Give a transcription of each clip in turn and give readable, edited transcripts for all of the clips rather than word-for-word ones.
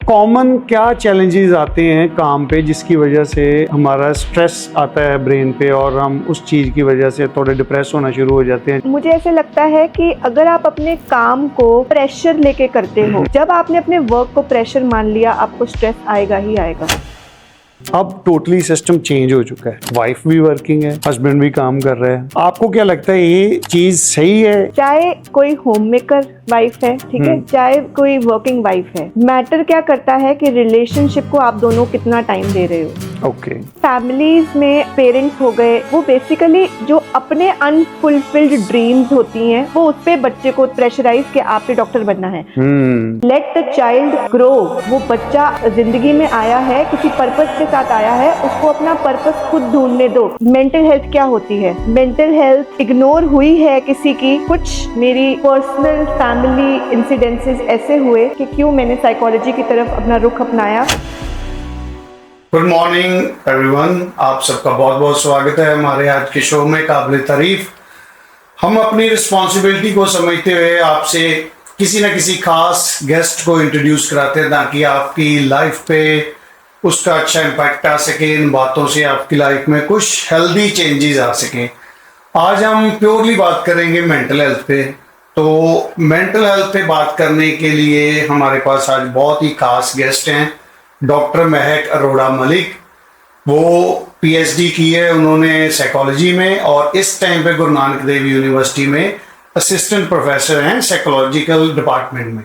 Common क्या challenges आते हैं काम पे जिसकी वजह से हमारा स्ट्रेस आता है ब्रेन पे और हम उस चीज़ की वजह से थोड़े डिप्रेस होना शुरू हो जाते हैं? मुझे ऐसे लगता है कि अगर आप अपने काम को प्रेशर लेके करते हो, जब आपने अपने वर्क को प्रेशर मान लिया, आपको स्ट्रेस आएगा ही आएगा। अब टोटली सिस्टम चेंज हो चुका है। वाइफ भी वर्किंग है, हस्बैंड भी काम कर रहे हैं। आपको क्या लगता है ये चीज सही है? चाहे कोई होम मेकर वाइफ है, ठीक है, चाहे कोई वर्किंग वाइफ है, मैटर क्या करता है कि रिलेशनशिप को आप दोनों कितना टाइम दे रहे हो। ओके। फैमिलीज में पेरेंट्स हो गए, वो बेसिकली जो अपने अनफुलफिल्ड ड्रीम्स होती हैं, वो उस पे बच्चे को प्रेशराइज के आपने डॉक्टर बनना है। Let the child grow. वो बच्चा जिंदगी में आया है, किसी पर्पस के साथ आया है, उसको अपना पर्पस खुद ढूंढने दो। मेंटल हेल्थ क्या होती है? मेंटल हेल्थ इग्नोर हुई है किसी की। कुछ मेरी पर्सनल फैमिली इंसिडेंसेस ऐसे हुए कि क्यों मैंने साइकोलॉजी की तरफ अपना रुख अपनाया। गुड मॉर्निंग एवरीवन, आप सबका बहुत बहुत स्वागत है हमारे आज के शो में। काबिल तारीफ हम अपनी रिस्पॉन्सिबिलिटी को समझते हुए आपसे किसी न किसी खास गेस्ट को इंट्रोड्यूस कराते हैं ताकि आपकी लाइफ पे उसका अच्छा इम्पैक्ट आ सके। इन बातों से आपकी लाइफ में कुछ हेल्दी चेंजेस आ सके। आज हम प्योरली बात करेंगे मेंटल हेल्थ पे। तो मेंटल हेल्थ पे बात करने के लिए हमारे पास आज बहुत ही खास गेस्ट हैं, डॉक्टर महक अरोड़ा मलिक। वो पीएचडी की है उन्होंने साइकोलॉजी में और इस टाइम पे गुरु नानक देव यूनिवर्सिटी में असिस्टेंट प्रोफेसर हैं साइकोलॉजिकल डिपार्टमेंट में।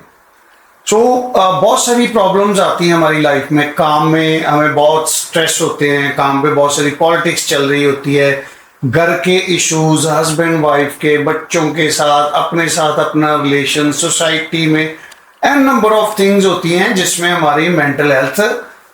बहुत सारी प्रॉब्लम्स आती हैं हमारी लाइफ में। काम में हमें बहुत स्ट्रेस होते हैं, काम पे बहुत सारी पॉलिटिक्स चल रही होती है, घर के इश्यूज, हस्बैंड वाइफ के, बच्चों के साथ, अपने साथ अपना रिलेशन, सोसाइटी में एन नंबर ऑफ थिंग्स होती हैं जिसमें हमारी मेंटल हेल्थ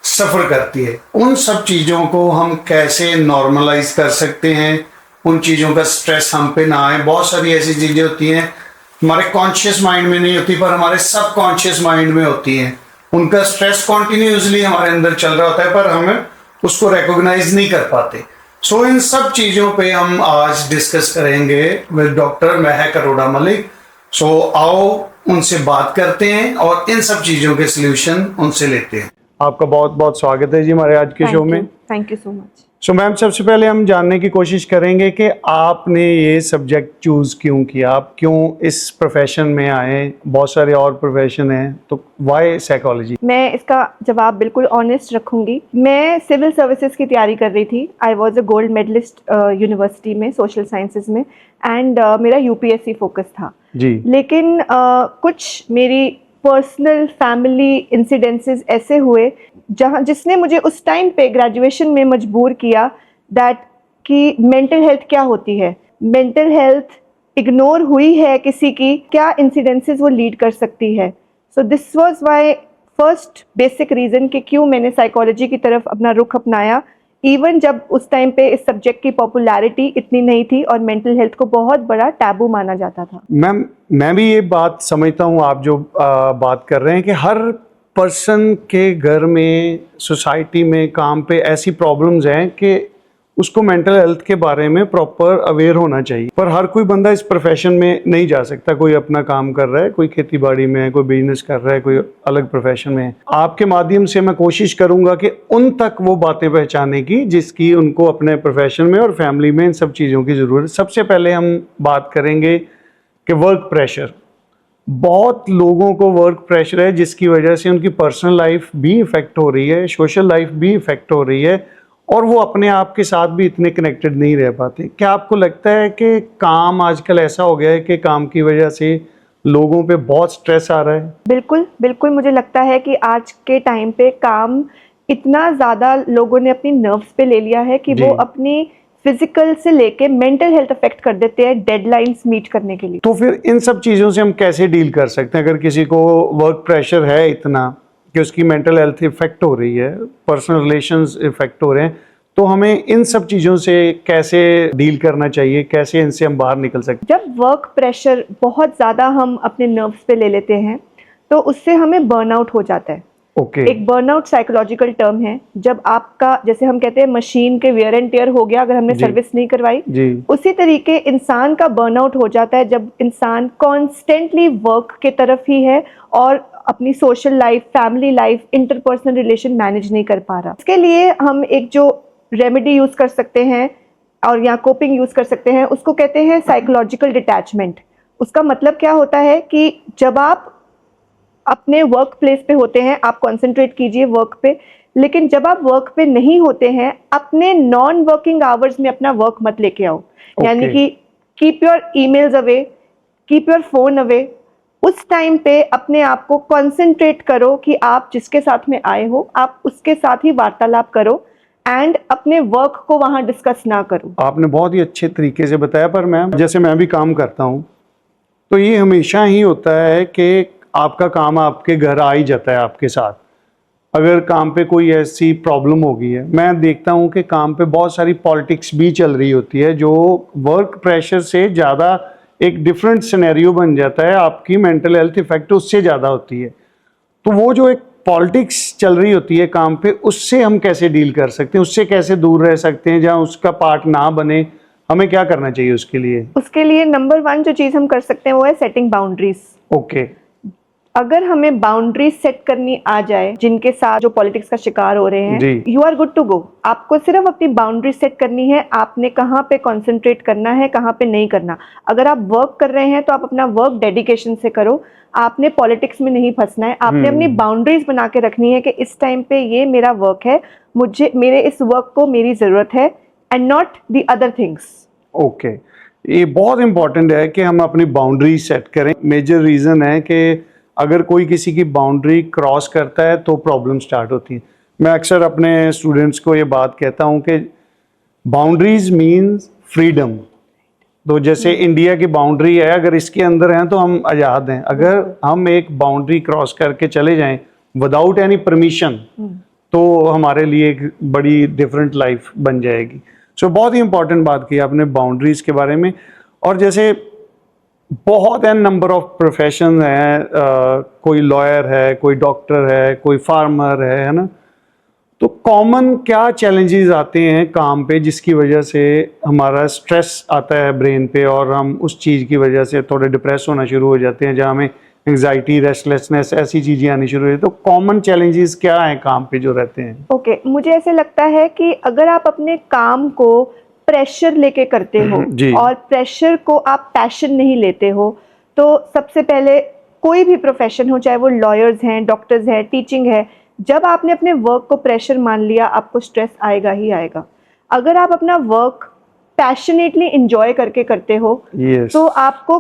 सफ़र करती है। उन सब चीज़ों को हम कैसे नॉर्मलाइज कर सकते हैं, उन चीज़ों का स्ट्रेस हम पे ना आए। बहुत सारी ऐसी चीज़ें होती हैं हमारे कॉन्शियस माइंड में नहीं होती पर हमारे सब कॉन्शियस माइंड में होती हैं। उनका स्ट्रेस कॉन्टिन्यूसली हमारे अंदर चल रहा होता है पर हमें उसको रिकॉग्नाइज नहीं कर पाते। इन सब चीज़ों पे हम आज डिस्कस करेंगे विद डॉक्टर महक अरोड़ा मलिक। आओ उनसे बात करते हैं और इन सब चीज़ों के सल्यूशन उनसे लेते हैं। आपका बहुत बहुत स्वागत है जी हमारे आज के शो में। Thank you so much. Ma'am, सबसे पहले हम जानने की कोशिश करेंगे कि आपने ये सब्जेक्ट चूज़ क्यों किया, आप क्यों इस प्रोफेशन में आए? बहुत सारे और प्रोफेशन हैं, तो व्हाई साइकोलॉजी? मैं इसका जवाब बिल्कुल ऑनेस्ट रखूंगी। मैं सिविल सर्विसेज की तैयारी कर रही थी। I was a gold medalist university में सोशल साइंसेज में एंड मेरा यूपीएससी फोकस था जी। लेकिन कुछ मेरी पर्सनल फैमिली इंसिडेंसेस ऐसे हुए जिसने मुझे उस टाइम पे ग्रेजुएशन में मजबूर किया दैट कि मेंटल हेल्थ क्या होती है। मेंटल हेल्थ इग्नोर हुई है किसी की, क्या इंसिडेंसेस वो लीड कर सकती है। So this was my first basic reason कि क्यों मैंने साइकोलॉजी की तरफ अपना रुख अपनाया, इवन जब उस टाइम पे इस सब्जेक्ट की पॉपुलैरिटी इतनी नहीं थी और मेंटल हेल्थ को बहुत बड़ा टैबू माना जाता था। मैम, मैं भी ये बात समझता हूँ, आप जो बात कर रहे हैं कि हर पर्सन के घर में, सोसाइटी में, काम पे ऐसी प्रॉब्लम्स हैं कि उसको मेंटल हेल्थ के बारे में प्रॉपर अवेयर होना चाहिए। पर हर कोई बंदा इस प्रोफेशन में नहीं जा सकता। कोई अपना काम कर रहा है, कोई खेती बाड़ी में है, कोई बिजनेस कर रहा है, कोई अलग प्रोफेशन में है। आपके माध्यम से मैं कोशिश करूंगा कि उन तक वो बातें पहचाने की जिसकी उनको अपने प्रोफेशन में और फैमिली में इन सब चीज़ों की ज़रूरत। सबसे पहले हम बात करेंगे कि वर्क प्रेशर। बहुत लोगों को वर्क प्रेशर है जिसकी वजह से उनकी पर्सनल लाइफ भी इफ़ेक्ट हो रही है, सोशल लाइफ भी इफ़ेक्ट हो रही है और वो अपने आप के साथ भी इतने कनेक्टेड नहीं रह पाते। क्या आपको लगता है कि काम आजकल ऐसा हो गया है कि काम की वजह से लोगों पे बहुत स्ट्रेस आ रहा है? बिल्कुल बिल्कुल, मुझे लगता है कि आज के टाइम पे काम इतना ज़्यादा लोगों ने अपनी नर्व्स पे ले लिया है कि वो अपनी फिजिकल से लेके मेंटल हेल्थ अफेक्ट कर देते हैं डेडलाइंस मीट करने के लिए। तो फिर इन सब चीज़ों से हम कैसे डील कर सकते हैं? अगर किसी को वर्क प्रेशर है इतना कि उसकी मेंटल हेल्थ इफेक्ट हो रही है, पर्सनल रिलेशंस इफेक्ट हो रहे हैं, तो हमें इन सब चीज़ों से कैसे डील करना चाहिए, कैसे इनसे हम बाहर निकल सकते हैं? जब वर्क प्रेशर बहुत ज़्यादा हम अपने नर्व्स पे ले लेते हैं तो उससे हमें बर्नआउट हो जाता है। एक बर्नआउट साइकोलॉजिकल टर्म है। जब आपका, जैसे हम कहते हैं, मशीन के वेयर एंड टेयर हो गया अगर हमने सर्विस नहीं करवाई, उसी तरीके इंसान का बर्नआउट हो जाता है जब इंसान कॉन्स्टेंटली वर्क के तरफ ही है और अपनी social life, family life, interpersonal relation manage नहीं कर पा रहा। इसके लिए हम एक जो रेमेडी यूज कर सकते हैं और या कोपिंग यूज कर सकते हैं, उसको कहते हैं साइकोलॉजिकल डिटैचमेंट। उसका मतलब क्या होता है कि जब आप अपने वर्क प्लेस पे होते हैं, आप कंसंट्रेट कीजिए वर्क पे, लेकिन जब आप वर्क पे नहीं होते हैं, अपने नॉन वर्किंग आवर्स में अपना वर्क मत लेके आओ। यानी कि keep your emails away, keep your phone away. उस टाइम पे अपने आप को कंसंट्रेट करो कि आप जिसके साथ में आए हो, आप उसके साथ ही वार्तालाप करो एंड अपने वर्क को वहां डिस्कस ना करो। आपने बहुत ही अच्छे तरीके से बताया, पर मैम जैसे मैं भी काम करता हूँ तो ये हमेशा ही होता है कि आपका काम आपके घर आ ही जाता है आपके साथ। अगर काम पे कोई ऐसी प्रॉब्लम हो गई है, मैं देखता हूँ कि काम पे बहुत सारी पॉलिटिक्स भी चल रही होती है जो वर्क प्रेशर से ज़्यादा एक डिफरेंट सिनेरियो बन जाता है, आपकी मेंटल हेल्थ इफेक्ट उससे ज़्यादा होती है। तो वो जो एक पॉलिटिक्स चल रही होती है काम पे, उससे हम कैसे डील कर सकते हैं, उससे कैसे दूर रह सकते हैं, जहाँ उसका पार्ट ना बने, हमें क्या करना चाहिए उसके लिए? उसके लिए नंबर 1 जो चीज़ हम कर सकते हैं वो है सेटिंग बाउंड्रीज। ओके। अगर हमें बाउंड्रीज सेट करनी आ जाए जिनके साथ जो पॉलिटिक्स का शिकार हो रहे हैं, जी। You are good to go. आपको सिर्फ अपनी बाउंड्री सेट करनी है, आपने कहाँ पे कंसंट्रेट करना है, कहाँ पे नहीं करना। अगर आप वर्क कर रहे हैं तो आप अपना वर्क डेडिकेशन से करो, आपने पॉलिटिक्स में नहीं फंसना है। आपने अपनी बाउंड्रीज बना के रखनी है कि इस टाइम पे ये मेरा वर्क है, मुझे मेरे इस वर्क को मेरी जरूरत है and not the other things. Okay, ये बहुत इंपॉर्टेंट है कि हम अपनी बाउंड्री सेट करें। मेजर रीज़न है कि अगर कोई किसी की बाउंड्री क्रॉस करता है तो प्रॉब्लम स्टार्ट होती है। मैं अक्सर अपने स्टूडेंट्स को ये बात कहता हूँ कि बाउंड्रीज मीन्स फ्रीडम। तो जैसे इंडिया की बाउंड्री है, अगर इसके अंदर हैं तो हम आज़ाद हैं। अगर हम एक बाउंड्री क्रॉस करके चले जाएं विदाउट एनी परमिशन, तो हमारे लिए एक बड़ी डिफरेंट लाइफ बन जाएगी। सो बहुत ही इंपॉर्टेंट बात की आपने बाउंड्रीज के बारे में। और जैसे बहुत एन नंबर ऑफ प्रोफेशन हैं, कोई लॉयर है, कोई डॉक्टर है, कोई फार्मर है ना। तो कॉमन क्या चैलेंजेस आते हैं काम पे जिसकी वजह से हमारा स्ट्रेस आता है ब्रेन पे और हम उस चीज़ की वजह से थोड़े डिप्रेस होना शुरू हो जाते हैं, जहाँ हमें एंग्जाइटी, रेस्टलेसनेस, ऐसी चीज़ें आनी शुरू हो जाती है। तो कॉमन चैलेंजेस क्या हैं काम पे जो रहते हैं? ओके, मुझे ऐसे लगता है कि अगर आप अपने काम को प्रेशर लेके करते हो जी। और प्रेशर को आप पैशन नहीं लेते हो, तो सबसे पहले कोई भी प्रोफेशन हो, चाहे वो लॉयर्स हैं, डॉक्टर्स हैं, टीचिंग है, जब आपने अपने वर्क को प्रेशर मान लिया, आपको स्ट्रेस आएगा ही आएगा। अगर आप अपना वर्क पैशनेटली इंजॉय करके करते हो, Yes. तो आपको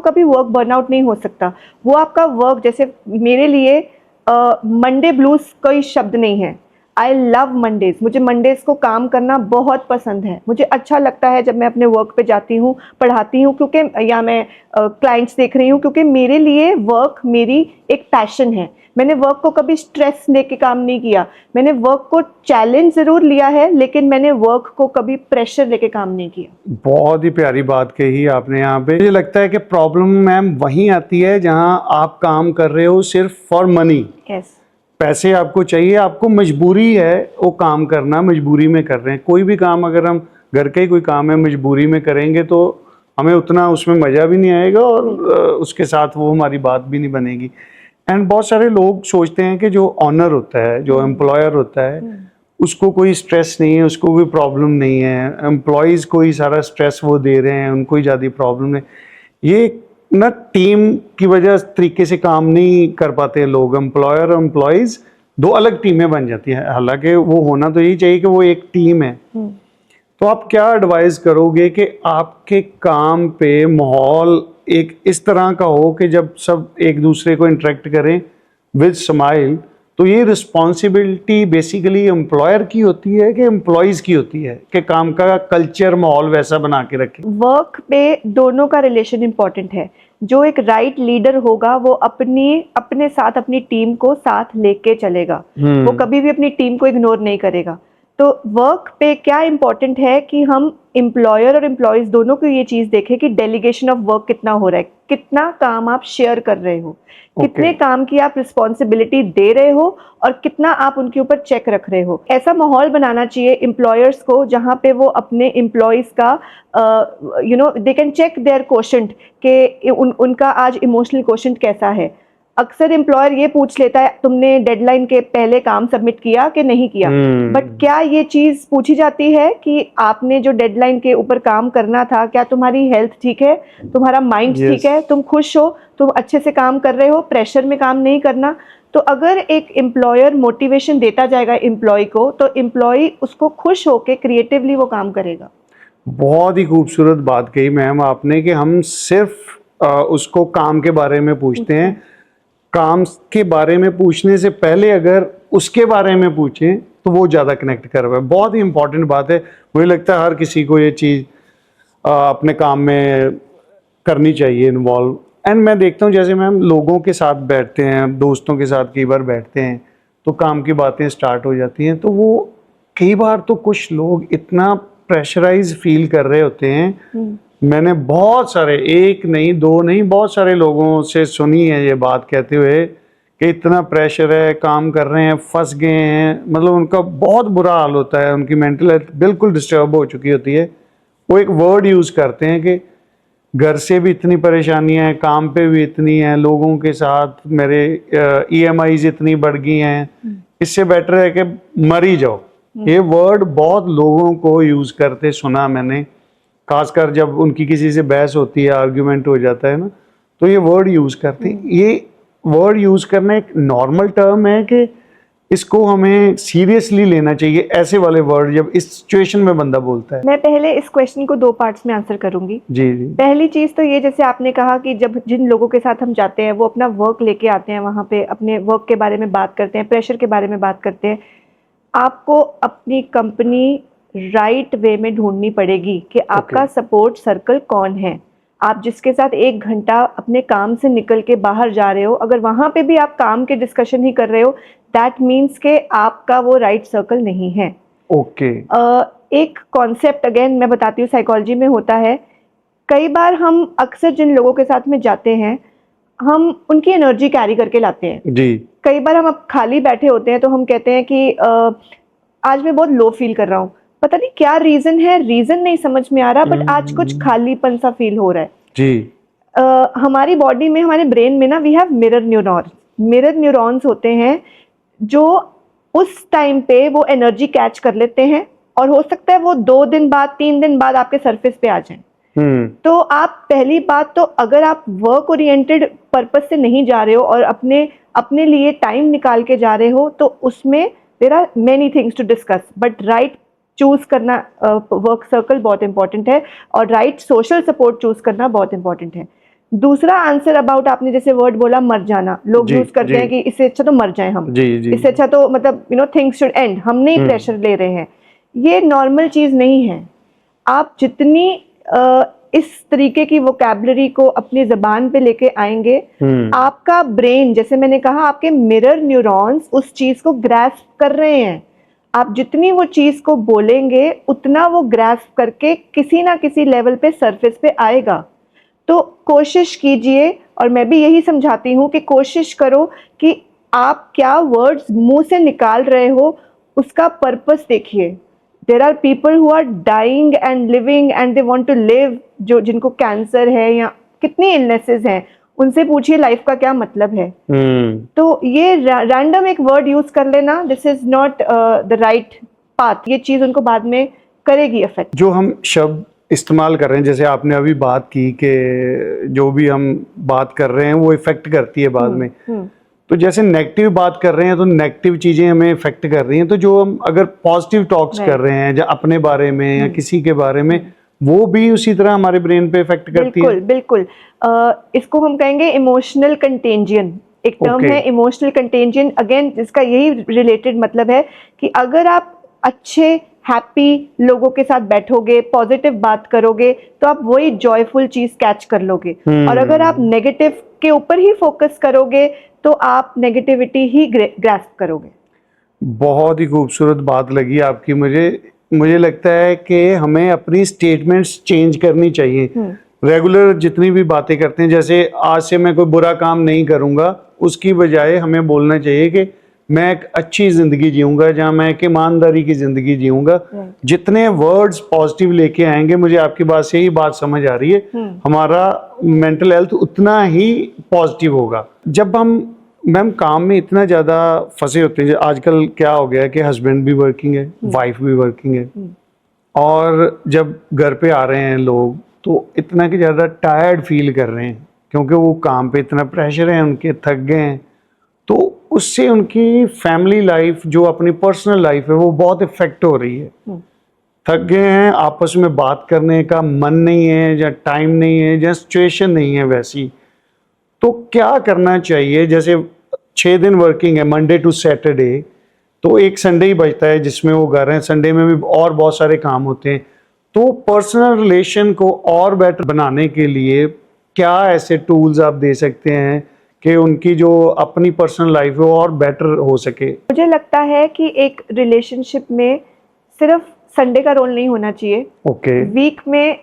कभी वर्क बर्नआउट नहीं हो सकता। वो आपका वर्क, जैसे मेरे लिए मंडे ब्लूज कोई शब्द नहीं है। I love Mondays. मुझे मंडेज को काम करना बहुत पसंद है। मुझे अच्छा लगता है जब मैं अपने वर्क पे जाती हूँ, पढ़ाती हूँ, क्योंकि या मैं क्लाइंट्स देख रही हूँ, क्योंकि मेरे लिए वर्क मेरी एक पैशन है। मैंने वर्क को कभी स्ट्रेस लेके काम नहीं किया। मैंने वर्क को चैलेंज जरूर लिया है, लेकिन मैंने वर्क को कभी प्रेशर लेके काम नहीं किया। बहुत ही प्यारी बात कही आपने यहाँ पे। मुझे लगता है कि प्रॉब्लम मैम वहीं आती है जहाँ आप काम कर रहे हो सिर्फ फॉर मनी। यस। पैसे आपको चाहिए, आपको मजबूरी है वो काम करना, मजबूरी में कर रहे हैं। कोई भी काम अगर हम घर का ही कोई काम है मजबूरी में करेंगे तो हमें उतना उसमें मज़ा भी नहीं आएगा और उसके साथ वो हमारी बात भी नहीं बनेगी। एंड बहुत सारे लोग सोचते हैं कि जो ऑनर होता है, जो एम्प्लॉयर होता है, उसको कोई स्ट्रेस नहीं है, उसको कोई प्रॉब्लम नहीं है। एम्प्लॉयज़ को ही सारा स्ट्रेस वो दे रहे हैं, उनको ही ज़्यादा प्रॉब्लम नहीं। ये ना टीम की वजह तरीके से काम नहीं कर पाते लोग। एम्प्लॉयर और एम्प्लॉयज़ दो अलग टीमें बन जाती हैं। हालांकि वो होना तो यही चाहिए कि वो एक टीम है। तो आप क्या एडवाइस करोगे कि आपके काम पे माहौल एक इस तरह का हो कि जब सब एक दूसरे को इंटरेक्ट करें विद स्माइल, तो ये रिस्पॉन्सिबिलिटी बेसिकली एम्प्लॉयर की होती है कि एम्प्लॉयज़ की होती है कि काम का कल्चर माहौल वैसा बना के रखें? वर्क पे दोनों का रिलेशन इंपॉर्टेंट है। जो एक राइट लीडर होगा वो अपने साथ अपनी टीम को साथ लेके चलेगा। वो कभी भी अपनी टीम को इग्नोर नहीं करेगा। तो वर्क पे क्या इंपॉर्टेंट है कि हम एम्प्लॉयर और एम्प्लॉयज दोनों को ये चीज़ देखें कि डेलीगेशन ऑफ वर्क कितना हो रहा है, कितना काम आप शेयर कर रहे हो, कितने काम की आप रिस्पॉन्सिबिलिटी दे रहे हो और कितना आप उनके ऊपर चेक रख रहे हो। ऐसा माहौल बनाना चाहिए एम्प्लॉयर्स को जहाँ पे वो अपने एम्प्लॉयज का they can check their quotient के उनका आज इमोशनल कोशेंट कैसा है। अक्सर एम्प्लॉयर ये पूछ लेता है तुमने डेडलाइन के पहले काम सबमिट किया कि नहीं किया, बट क्या ये चीज पूछी जाती है कि आपने जो डेडलाइन के ऊपर काम करना था, क्या तुम्हारी हेल्थ ठीक है, तुम्हारा माइंड ठीक है, तुम खुश हो, तुम अच्छे से काम कर रहे हो, प्रेशर में काम नहीं करना। तो अगर एक एम्प्लॉयर मोटिवेशन देता जाएगा एम्प्लॉय को, तो एम्प्लॉय उसको खुश होके क्रिएटिवली वो काम करेगा। बहुत ही खूबसूरत बात कही मैम आपने कि हम सिर्फ उसको काम के बारे में पूछते हैं, काम के बारे में पूछने से पहले अगर उसके बारे में पूछें तो वो ज़्यादा कनेक्ट कर पाए। बहुत ही इंपॉर्टेंट बात है, मुझे लगता है हर किसी को ये चीज़ अपने काम में करनी चाहिए इन्वॉल्व। एंड मैं देखता हूँ जैसे मैम लोगों के साथ बैठते हैं, दोस्तों के साथ कई बार बैठते हैं तो काम की बातें स्टार्ट हो जाती हैं, तो वो कई बार तो कुछ लोग इतना प्रेशराइज फील कर रहे होते हैं। मैंने बहुत सारे, एक नहीं दो नहीं, बहुत सारे लोगों से सुनी है ये बात कहते हुए कि इतना प्रेशर है, काम कर रहे हैं, फंस गए हैं, मतलब उनका बहुत बुरा हाल होता है, उनकी मेंटल हेल्थ बिल्कुल डिस्टर्ब हो चुकी होती है। वो एक वर्ड यूज़ करते हैं कि घर से भी इतनी परेशानियां हैं, काम पे भी इतनी हैं, लोगों के साथ मेरे EMIs इतनी बढ़ गई हैं, इससे बेटर है कि मर ही जाओ। ये वर्ड बहुत लोगों को यूज़ करते सुना मैंने, खासकर जब उनकी किसी से बहस होती है, आर्ग्यूमेंट हो जाता है ना, तो ये वर्ड यूज़ करते हैं। ये वर्ड यूज़ करना एक नॉर्मल टर्म है कि इसको हमें सीरियसली लेना चाहिए, ऐसे वाले वर्ड जब इस सिचुएशन में बंदा बोलता है? मैं पहले इस क्वेश्चन को 2 पार्ट्स में आंसर करूंगी। जी जी। पहली चीज तो ये, जैसे आपने कहा कि जब जिन लोगों के साथ हम जाते हैं वो अपना वर्क लेके आते हैं, वहां पे अपने वर्क के बारे में बात करते हैं, प्रेशर के बारे में बात करते हैं, आपको अपनी कंपनी राइट वे में ढूंढनी पड़ेगी कि आपका सपोर्ट सर्कल कौन है। आप जिसके साथ 1 घंटा अपने काम से निकल के बाहर जा रहे हो, अगर वहां पे भी आप काम के डिस्कशन ही कर रहे हो, दैट मीन्स के आपका वो राइट सर्कल नहीं है। ओके। एक कॉन्सेप्ट अगेन मैं बताती हूँ, साइकोलॉजी में होता है, कई बार हम अक्सर जिन लोगों के साथ में जाते हैं हम उनकी एनर्जी कैरी करके लाते हैं जी। कई बार हम अब खाली बैठे होते हैं तो हम कहते हैं कि आज मैं बहुत लो फील कर रहा हूँ, पता नहीं क्या रीजन है, रीजन नहीं समझ में आ रहा, बट आज कुछ खालीपन सा फील हो रहा है जी। हमारी बॉडी में, हमारे ब्रेन में ना, वी हैव मिरर न्यूरॉन्स होते हैं जो उस टाइम पे वो एनर्जी कैच कर लेते हैं और हो सकता है वो 2 दिन बाद 3 दिन बाद आपके सरफेस पे आ जाएं। तो आप पहली बात तो अगर आप वर्क ओरिएंटेड पर्पस से नहीं जा रहे हो और अपने लिए टाइम निकाल के जा रहे हो, तो उसमें there are many things to discuss, but right choose करना वर्क सर्कल बहुत इंपॉर्टेंट है और राइट सोशल सपोर्ट चूज करना बहुत इंपॉर्टेंट है। दूसरा आंसर अबाउट, आपने जैसे वर्ड बोला मर जाना, लोग यूज करते हैं कि इससे अच्छा तो मर जाए हम, इससे अच्छा तो मतलब थिंग्स शुड एंड, हम नहीं प्रेशर ले रहे हैं। ये नॉर्मल चीज नहीं है। आप जितनी इस तरीके की वोकैबुलरी को अपनी जबान पे लेके आएंगे, आपका ब्रेन, जैसे मैंने कहा, आपके मिरर न्यूरॉन्स उस चीज को ग्रैस्प कर रहे हैं। आप जितनी वो चीज को बोलेंगे उतना वो ग्रैस्प करके किसी ना किसी लेवल पे सरफेस पे आएगा। तो कोशिश कीजिए, और मैं भी यही समझाती हूँ कि कोशिश करो कि आप क्या वर्ड्स मुंह से निकाल रहे हो उसका पर्पस देखिए। There are people who are dying and living and they want to live, जो जिनको कैंसर है या कितनी इलनेसेस हैं, उनसे पूछिए लाइफ का क्या मतलब है। तो ये रैंडम एक वर्ड यूज कर लेना, this is not the right path, ये चीज उनको बाद में करेगी इफेक्ट। जो हम शब्द इस्तेमाल कर रहे हैं, जैसे आपने अभी बात की कि जो भी हम बात कर रहे हैं वो इफेक्ट करती है बाद में, तो जैसे नेगेटिव बात कर रहे हैं तो नेगेटिव चीजें हमें इफेक्ट कर रही हैं, तो जो हम अगर पॉजिटिव टॉक्स कर रहे हैं या अपने बारे में या किसी के बारे में, वो भी उसी तरह हमारे ब्रेन पे इफेक्ट करती है। बिल्कुल। इसको हम कहेंगे इमोशनल कंटेंजियन, एक टर्म है इमोशनल कंटेंजियन। अगेन इसका यही रिलेटेड मतलब है कि अगर आप अच्छे हैप्पी लोगों के साथ बैठोगे, पॉजिटिव बात करोगे, तो आप वही जॉयफुल चीज कैच कर लोगे। और अगर आप नेगेटिव के ऊपर ही फोकस करोगे तो आप नेगेटिविटी ही ग्रैस्प करोगे। बहुत ही खूबसूरत बात लगी आपकी मुझे लगता है कि हमें अपनी स्टेटमेंट्स चेंज करनी चाहिए। रेगुलर जितनी भी बातें करते हैं, जैसे आज से मैं कोई बुरा काम नहीं करूंगा, उसकी बजाय हमें बोलना चाहिए कि मैं एक अच्छी जिंदगी जीऊंगा, जहां मैं एक ईमानदारी की जिंदगी जीऊंगा। जितने वर्ड्स पॉजिटिव लेके आएंगे, मुझे आपकी बात से ही बात समझ आ रही है, हमारा मेंटल हेल्थ उतना ही पॉजिटिव होगा। जब हम मैम काम में इतना ज्यादा फंसे होते हैं, आजकल क्या हो गया है कि हस्बैंड भी वर्किंग है, वाइफ भी वर्किंग है, और जब घर पे आ रहे हैं लोग तो इतना कि ज़्यादा टायर्ड फील कर रहे हैं, क्योंकि वो काम पे इतना प्रेशर है, उनके थक गए हैं, तो उससे उनकी फैमिली लाइफ, जो अपनी पर्सनल लाइफ है, वो बहुत इफेक्ट हो रही है। थक गए हैं, आपस में बात करने का मन नहीं है, या टाइम नहीं है, या सिचुएशन नहीं है वैसी, तो क्या करना चाहिए? जैसे 6 दिन वर्किंग है, मंडे टू सैटरडे, तो एक संडे ही बचता है जिसमें वो घर हैं, संडे में भी और बहुत सारे काम होते हैं, तो पर्सनल रिलेशन को और बेटर बनाने के लिए क्या ऐसे टूल्स आप दे सकते हैं कि उनकी जो अपनी पर्सनल लाइफ है वो और बेटर हो सके? मुझे लगता है कि एक रिलेशनशिप में सिर्फ संडे का रोल नहीं होना चाहिए। ओके। वीक में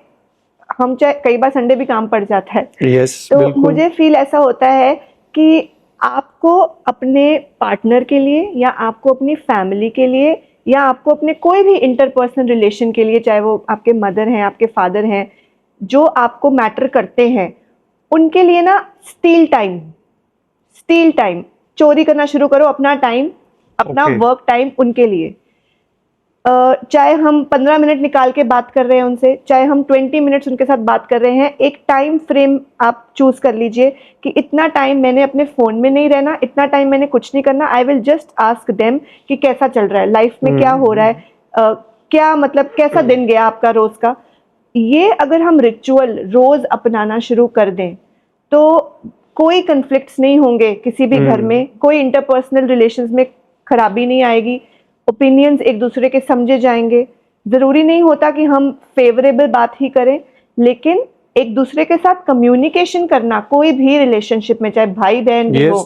हम चाहे कई बार संडे भी काम पड़ जाता है। यस, तो बिल्कुल। मुझे फील ऐसा होता है कि आपको अपने पार्टनर के लिए, या आपको अपनी फैमिली के लिए, या आपको अपने कोई भी इंटरपर्सनल रिलेशन के लिए, चाहे वो आपके मदर हैं, आपके फादर हैं, जो आपको मैटर करते हैं, उनके लिए ना स्टील टाइम चोरी करना शुरू करो, अपना टाइम, अपना Okay. वर्क टाइम उनके लिए। चाहे हम 15 मिनट निकाल के बात कर रहे हैं उनसे, चाहे हम 20 मिनट्स उनके साथ बात कर रहे हैं, एक टाइम फ्रेम आप चूज कर लीजिए कि इतना टाइम मैंने अपने फ़ोन में नहीं रहना, इतना टाइम मैंने कुछ नहीं करना। I will just ask them कि कैसा चल रहा है, लाइफ में क्या हो रहा है, क्या मतलब कैसा दिन गया आपका रोज़ का। ये अगर हम रिचुअल रोज़ अपनाना शुरू कर दें तो कोई कन्फ्लिक्ट्स नहीं होंगे किसी भी घर में, कोई इंटरपर्सनल रिलेशंस में खराबी नहीं आएगी, ओपिनियंस एक दूसरे के समझे जाएंगे। ज़रूरी नहीं होता कि हम फेवरेबल बात ही करें, लेकिन एक दूसरे के साथ कम्युनिकेशन करना कोई भी रिलेशनशिप में, चाहे भाई बहन भी हो,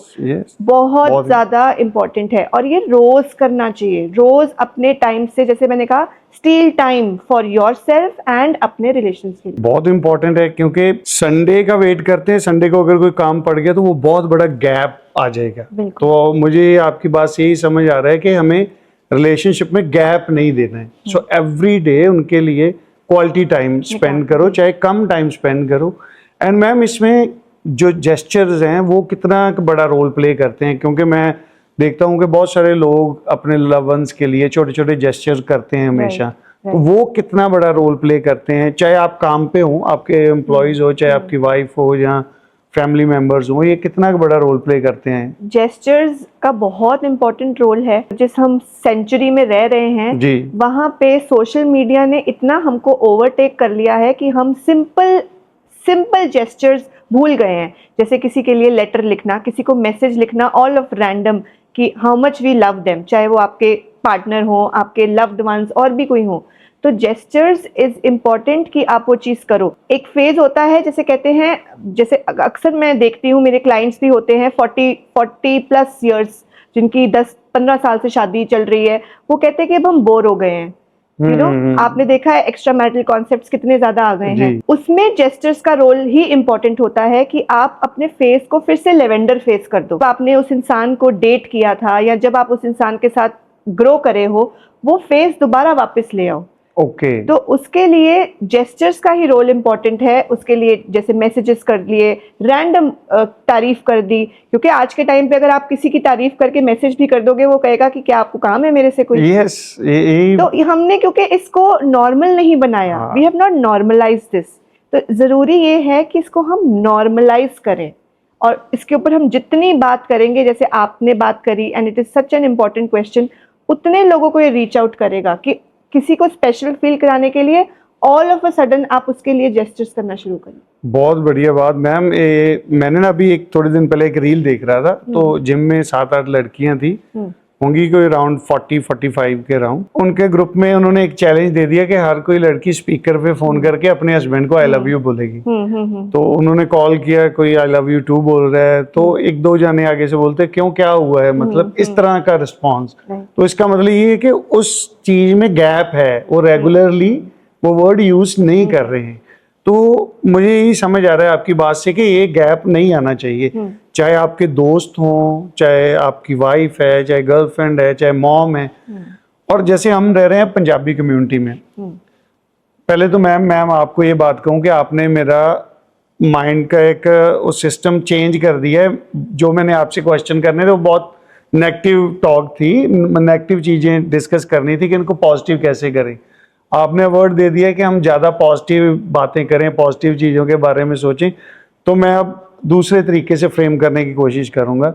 बहुत ज़्यादा इम्पोर्टेंट है। और ये रोज़ करना चाहिए, रोज़ अपने टाइम से, जैसे मैंने कहा, steel time for yourself and अपने रिलेशंस के लिए। बहुत इंपॉर्टेंट है, क्योंकि संडे का वेट करते हैं, संडे को अगर कोई काम पड़ गया तो वो बहुत बड़ा गैप आ जाएगा। तो मुझे आपकी बात से यही समझ आ रहा है कि हमें रिलेशनशिप में गैप नहीं देना है। सो एवरी डे उनके लिए क्वालिटी टाइम स्पेंड करो, चाहे कम टाइम स्पेंड करो। एंड मैम, इसमें जो जेस्चर्स हैं वो कितना बड़ा रोल प्ले करते हैं? क्योंकि मैं देखता हूँ कि बहुत सारे लोग अपने लव वंस के लिए छोटे छोटे जेस्चर्स करते हैं हमेशा, तो वो कितना बड़ा रोल प्ले करते हैं? चाहे आप काम पे हो, आपके एम्प्लॉयज हो, चाहे आपकी वाइफ हो या फैमिली मेंबर्स हो, ये कितना बड़ा रोल प्ले करते हैं? जेस्चर्स का बहुत इंपॉर्टेंट रोल है। जिस हम सेंचुरी में रह रहे हैं जी, वहाँ पे सोशल मीडिया ने इतना हमको ओवरटेक कर लिया है कि हम सिंपल जेस्चर्स भूल गए हैं। जैसे किसी के लिए लेटर लिखना, किसी को मैसेज लिखना ऑल ऑफ रैंडम कि how much we love them, चाहे वो आपके पार्टनर हो, आपके लव्ड वंस और भी कोई हो। तो जेस्चर्स इज इम्पॉर्टेंट कि आप वो चीज़ करो। एक फेज होता है, जैसे कहते हैं, जैसे अक्सर मैं देखती हूँ, मेरे क्लाइंट्स भी होते हैं 40 प्लस ईयर्स, जिनकी 10-15 साल से शादी चल रही है, वो कहते हैं कि अब हम बोर हो गए हैं। यू नो, आपने देखा है एक्स्ट्रा मैरिटल कॉन्सेप्ट्स कितने ज्यादा आ गए हैं। उसमें जेस्चर्स का रोल ही इंपॉर्टेंट होता है कि आप अपने फेस को फिर से लेवेंडर फेस कर दो। आपने उस इंसान को डेट किया था, या जब आप उस इंसान के साथ ग्रो करे हो, वो फेस दोबारा वापस ले आओ। तो उसके लिए जेस्चर्स का ही रोल इम्पॉर्टेंट है। उसके लिए जैसे मैसेजेस कर लिए, रैंडम तारीफ कर दी, क्योंकि आज के टाइम पे अगर आप किसी की तारीफ करके मैसेज भी कर दोगे, वो कहेगा कि क्या आपको काम है मेरे से कोई। तो हमने क्योंकि इसको नॉर्मल नहीं बनाया, we have not normalised this. तो जरूरी ये है कि इसको हम नॉर्मलाइज करें, और इसके ऊपर हम जितनी बात करेंगे, जैसे आपने बात करी, and it is such an important question, उतने लोगों को ये रीच आउट करेगा कि किसी को स्पेशल फील कराने के लिए ऑल ऑफ अ सडन आप उसके लिए जेस्चर्स करना शुरू करें। बहुत बढ़िया बात मैम। मैंने ना अभी थोड़े दिन पहले एक रील देख रहा था, तो जिम में 7-8 लड़कियां थी, होंगी कोई अराउंड 40-45 के अराउंड। उनके ग्रुप में उन्होंने एक चैलेंज दे दिया कि हर कोई लड़की स्पीकर पे फोन करके अपने हस्बैंड को आई लव यू बोलेगी। तो उन्होंने कॉल किया, कोई आई लव यू टू बोल रहा है, तो 1-2 जाने आगे से बोलते क्यों, क्या हुआ है, मतलब इस तरह का रिस्पॉन्स। तो इसका मतलब ये है कि उस चीज में गैप है, वो रेगुलरली वो वर्ड यूज नहीं कर रहे हैं। तो मुझे यही समझ आ रहा है आपकी बात से कि ये गैप नहीं आना चाहिए। चाहे आपके दोस्त हों, चाहे आपकी वाइफ है, चाहे गर्लफ्रेंड है, चाहे मॉम है। और जैसे हम रह रहे हैं पंजाबी कम्युनिटी में, पहले तो मैम आपको ये बात कहूँ कि आपने मेरा माइंड का एक उस सिस्टम चेंज कर दिया है। जो मैंने आपसे क्वेश्चन करने थे वो बहुत नेगेटिव टॉक थी, नेगेटिव चीज़ें डिस्कस करनी थी कि इनको पॉजिटिव कैसे करें। आपने वर्ड दे दिया कि हम ज़्यादा पॉजिटिव बातें करें, पॉजिटिव चीज़ों के बारे में सोचें, तो मैं अब दूसरे तरीके से फ्रेम करने की कोशिश करूँगा।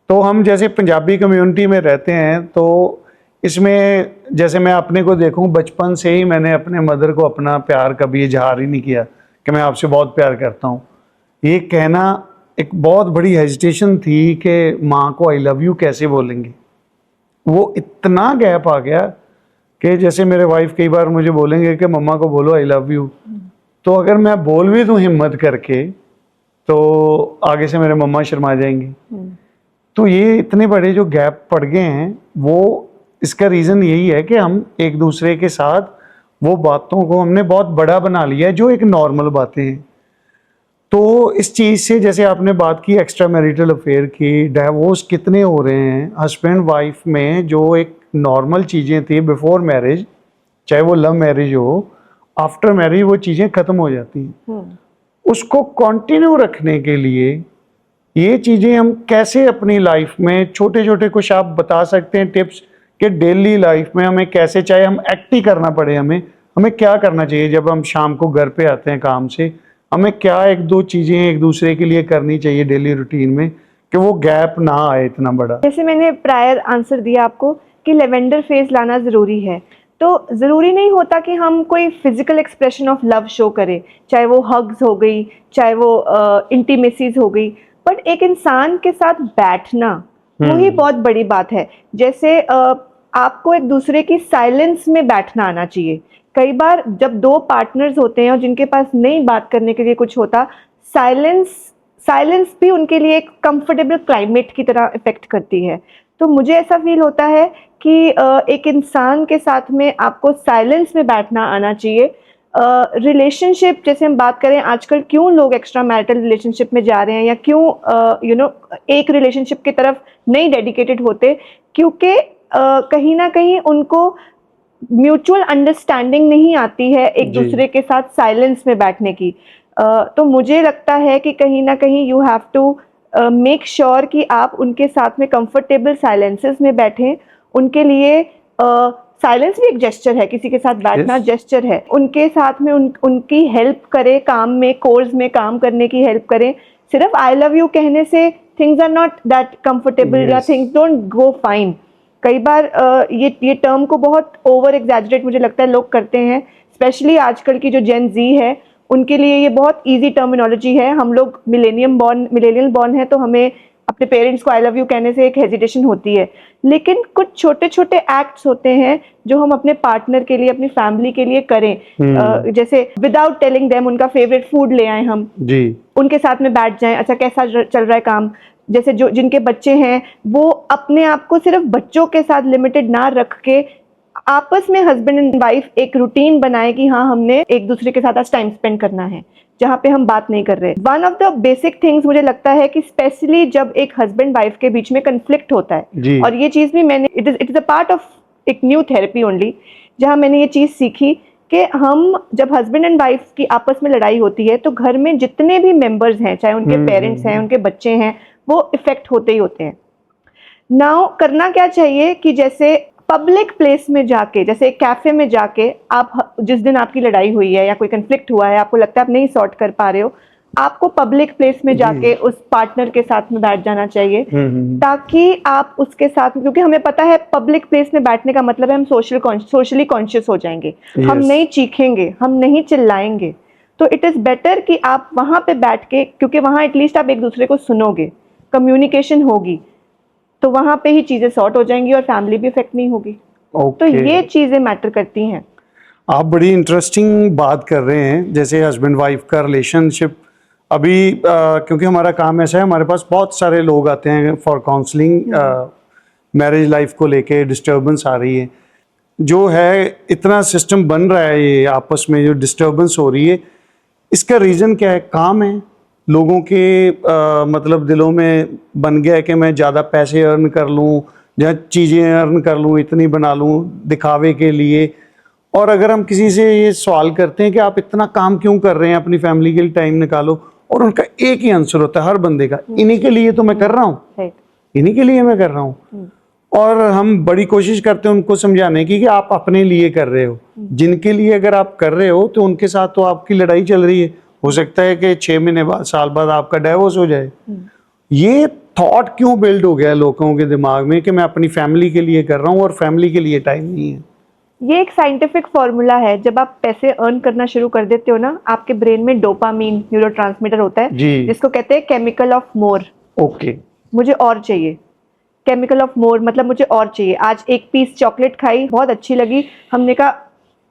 तो हम जैसे पंजाबी कम्युनिटी में रहते हैं, तो इसमें जैसे मैं अपने को देखूं, बचपन से ही मैंने अपने मदर को अपना प्यार कभी इजहार ही नहीं किया कि मैं आपसे बहुत प्यार करता हूं। ये कहना एक बहुत बड़ी हेजिटेशन थी कि माँ को आई लव यू कैसे बोलेंगे। वो इतना गैप आ गया कि जैसे मेरे वाइफ कई बार मुझे बोलेंगे कि मम्मा को बोलो आई लव यू, तो अगर मैं बोल भी दूँ हिम्मत करके तो आगे से मेरे मम्मा शर्मा जाएंगे। तो ये इतने बड़े जो गैप पड़ गए हैं, वो इसका रीज़न यही है कि हम एक दूसरे के साथ वो बातों को हमने बहुत बड़ा बना लिया है जो एक नॉर्मल बातें हैं। तो इस चीज़ से, जैसे आपने बात की एक्स्ट्रा मैरिटल अफेयर की, डाइवोर्स कितने हो रहे हैं हस्बैंड वाइफ में, जो एक नॉर्मल चीज़ें थी बिफोर मैरिज, चाहे वो लव मैरिज हो, आफ्टर मैरिज वो चीज़ें ख़त्म हो जाती हैं। उसको कंटिन्यू रखने के लिए ये चीज़ें हम कैसे अपनी लाइफ में, छोटे छोटे कुछ आप बता सकते हैं टिप्स कि डेली लाइफ में हमें कैसे, चाहे हम एक्ट ही करना पड़े, हमें क्या करना चाहिए जब हम शाम को घर पे आते हैं काम से, हमें क्या एक दो चीज़ें एक दूसरे के लिए करनी चाहिए डेली रूटीन में कि वो गैप ना आए इतना बड़ा। जैसे मैंने प्रायर आंसर दिया आपको कि लेवेंडर फेज लाना ज़रूरी है, तो ज़रूरी नहीं होता कि हम कोई physical expression of love show करें, चाहे वो हग्स हो गई, चाहे वो इंटीमेसीज हो गई, बट एक इंसान के साथ बैठना वही बहुत बड़ी बात है। जैसे आपको एक दूसरे की साइलेंस में बैठना आना चाहिए। कई बार जब दो पार्टनर्स होते हैं और जिनके पास नहीं बात करने के लिए कुछ होता, साइलेंस भी उनके लिए एक कंफर्टेबल क्लाइमेट की तरह इफेक्ट करती है। तो मुझे ऐसा फील होता है कि एक इंसान के साथ में आपको साइलेंस में बैठना आना चाहिए। रिलेशनशिप जैसे हम बात करें, आजकल क्यों लोग एक्स्ट्रा मैरिटल रिलेशनशिप में जा रहे हैं या क्यों एक रिलेशनशिप की तरफ नहीं डेडिकेटेड होते, क्योंकि कहीं ना कहीं उनको म्यूचुअल अंडरस्टैंडिंग नहीं आती है एक दूसरे के साथ साइलेंस में बैठने की। तो मुझे लगता है कि कहीं ना कहीं you have to make sure कि आप उनके साथ में कंफर्टेबल साइलेंसेस में बैठें। उनके लिए साइलेंस भी एक जेस्चर है, किसी के साथ बैठना जेस्चर है। उनके साथ में उनकी हेल्प करें, काम में, कोर्स में काम करने की हेल्प करें। सिर्फ आई लव यू कहने से things are not that comfortable या थिंग्स डोंट गो फाइन। कई बार ये टर्म को बहुत ओवर एग्जैजरेट मुझे लगता है लोग करते हैं, स्पेशली आजकल की जो जेन जी है उनके लिए ये बहुत इजी टर्मिनोलॉजी है। हम लोग मिलेनियल बॉर्न है, तो हमें अपने पेरेंट्स को आई लव यू कहने से एक हेजिटेशन होती है, लेकिन कुछ छोटे छोटे एक्ट्स होते हैं जो हम अपने पार्टनर के लिए, अपनी फैमिली के लिए करें। जैसे विदाउट टेलिंग देम उनका फेवरेट फूड ले आए हम जी, उनके साथ में बैठ जाएं, अच्छा कैसा चल रहा है काम। जैसे जो जिनके बच्चे हैं वो अपने आप को सिर्फ बच्चों के साथ लिमिटेड ना रख के आपस में हस्बैंड एंड वाइफ एक रूटीन बनाए कि हाँ हमने एक दूसरे के साथ आज टाइम स्पेंड करना है, जहाँ पे हम बात नहीं कर रहे। One of the basic things मुझे लगता है कि स्पेशली जब एक हस्बैंड वाइफ के बीच में कंफ्लिक्ट होता है, और ये चीज भी मैंने it is a part of एक न्यू थेरेपी ओनली, जहाँ मैंने ये चीज सीखी कि हम जब हस्बैंड एंड वाइफ की आपस में लड़ाई होती है तो घर में जितने भी मेंबर्स हैं, चाहे उनके पेरेंट्स हैं, उनके बच्चे हैं, वो इफेक्ट होते ही होते हैं। नाउ करना क्या चाहिए कि जैसे पब्लिक प्लेस में जाके, जैसे एक कैफे में जाके, आप जिस दिन आपकी लड़ाई हुई है या कोई कंफ्लिक्ट हुआ है, आपको लगता है आप नहीं सॉर्ट कर पा रहे हो, आपको पब्लिक प्लेस में जाके उस पार्टनर के साथ में बैठ जाना चाहिए, ताकि आप उसके साथ, क्योंकि हमें पता है पब्लिक प्लेस में बैठने का मतलब है हम सोशली कॉन्शियस हो जाएंगे, हम नहीं चीखेंगे, हम नहीं चिल्लाएंगे। तो इट इज बेटर कि आप वहां पे बैठ के, क्योंकि वहां एटलीस्ट आप एक दूसरे को सुनोगे, कम्युनिकेशन होगी, तो वहां पे ही चीजें सॉर्ट हो जाएंगी और फैमिली भी इफेक्ट नहीं होगी। तो ये चीजें मैटर करती हैं। आप बड़ी इंटरेस्टिंग बात कर रहे हैं, जैसे हस्बैंड वाइफ का रिलेशनशिप। अभी क्योंकि हमारा काम ऐसा है, हमारे पास बहुत सारे लोग आते हैं फॉर काउंसलिंग, मैरिज लाइफ को लेके डिस्टर्बेंस आ रही है, जो है इतना सिस्टम बन रहा है, ये आपस में जो डिस्टर्बेंस हो रही है, इसका रीज़न क्या है? काम है, लोगों के मतलब दिलों में बन गया है कि मैं ज़्यादा पैसे अर्न कर लूँ या चीज़ें अर्न कर लूँ, इतनी बना लूँ दिखावे के लिए। और अगर हम किसी से ये सवाल करते हैं कि आप इतना काम क्यों कर रहे हैं, अपनी फैमिली के लिए टाइम निकालो, और उनका एक ही आंसर होता है हर बंदे का, इन्हीं के लिए तो मैं कर रहा हूँ, इन्हीं के लिए मैं कर रहा हूँ। और हम बड़ी कोशिश करते हैं उनको समझाने की कि आप अपने लिए कर रहे हो, जिनके लिए अगर आप कर रहे हो तो उनके साथ तो आपकी लड़ाई चल रही है, हो सकता है कि 6 महीने बाद, साल बाद आपका डाइवोर्स हो जाए। ये थॉट क्यों बिल्ड हो गया लोगों के दिमाग में कि मैं अपनी फैमिली के लिए कर रहा हूँ और फैमिली के लिए टाइम नहीं है। ये एक साइंटिफिक फॉर्मूला है, जब आप पैसे अर्न करना शुरू कर देते हो ना, आपके ब्रेन में डोपामीन न्यूरोट्रांसमीटर होता है जी। जिसको कहते हैं केमिकल ऑफ मोर। ओके। मुझे और चाहिए, केमिकल ऑफ मोर मतलब मुझे और चाहिए। आज एक पीस चॉकलेट खाई, बहुत अच्छी लगी, हमने कहा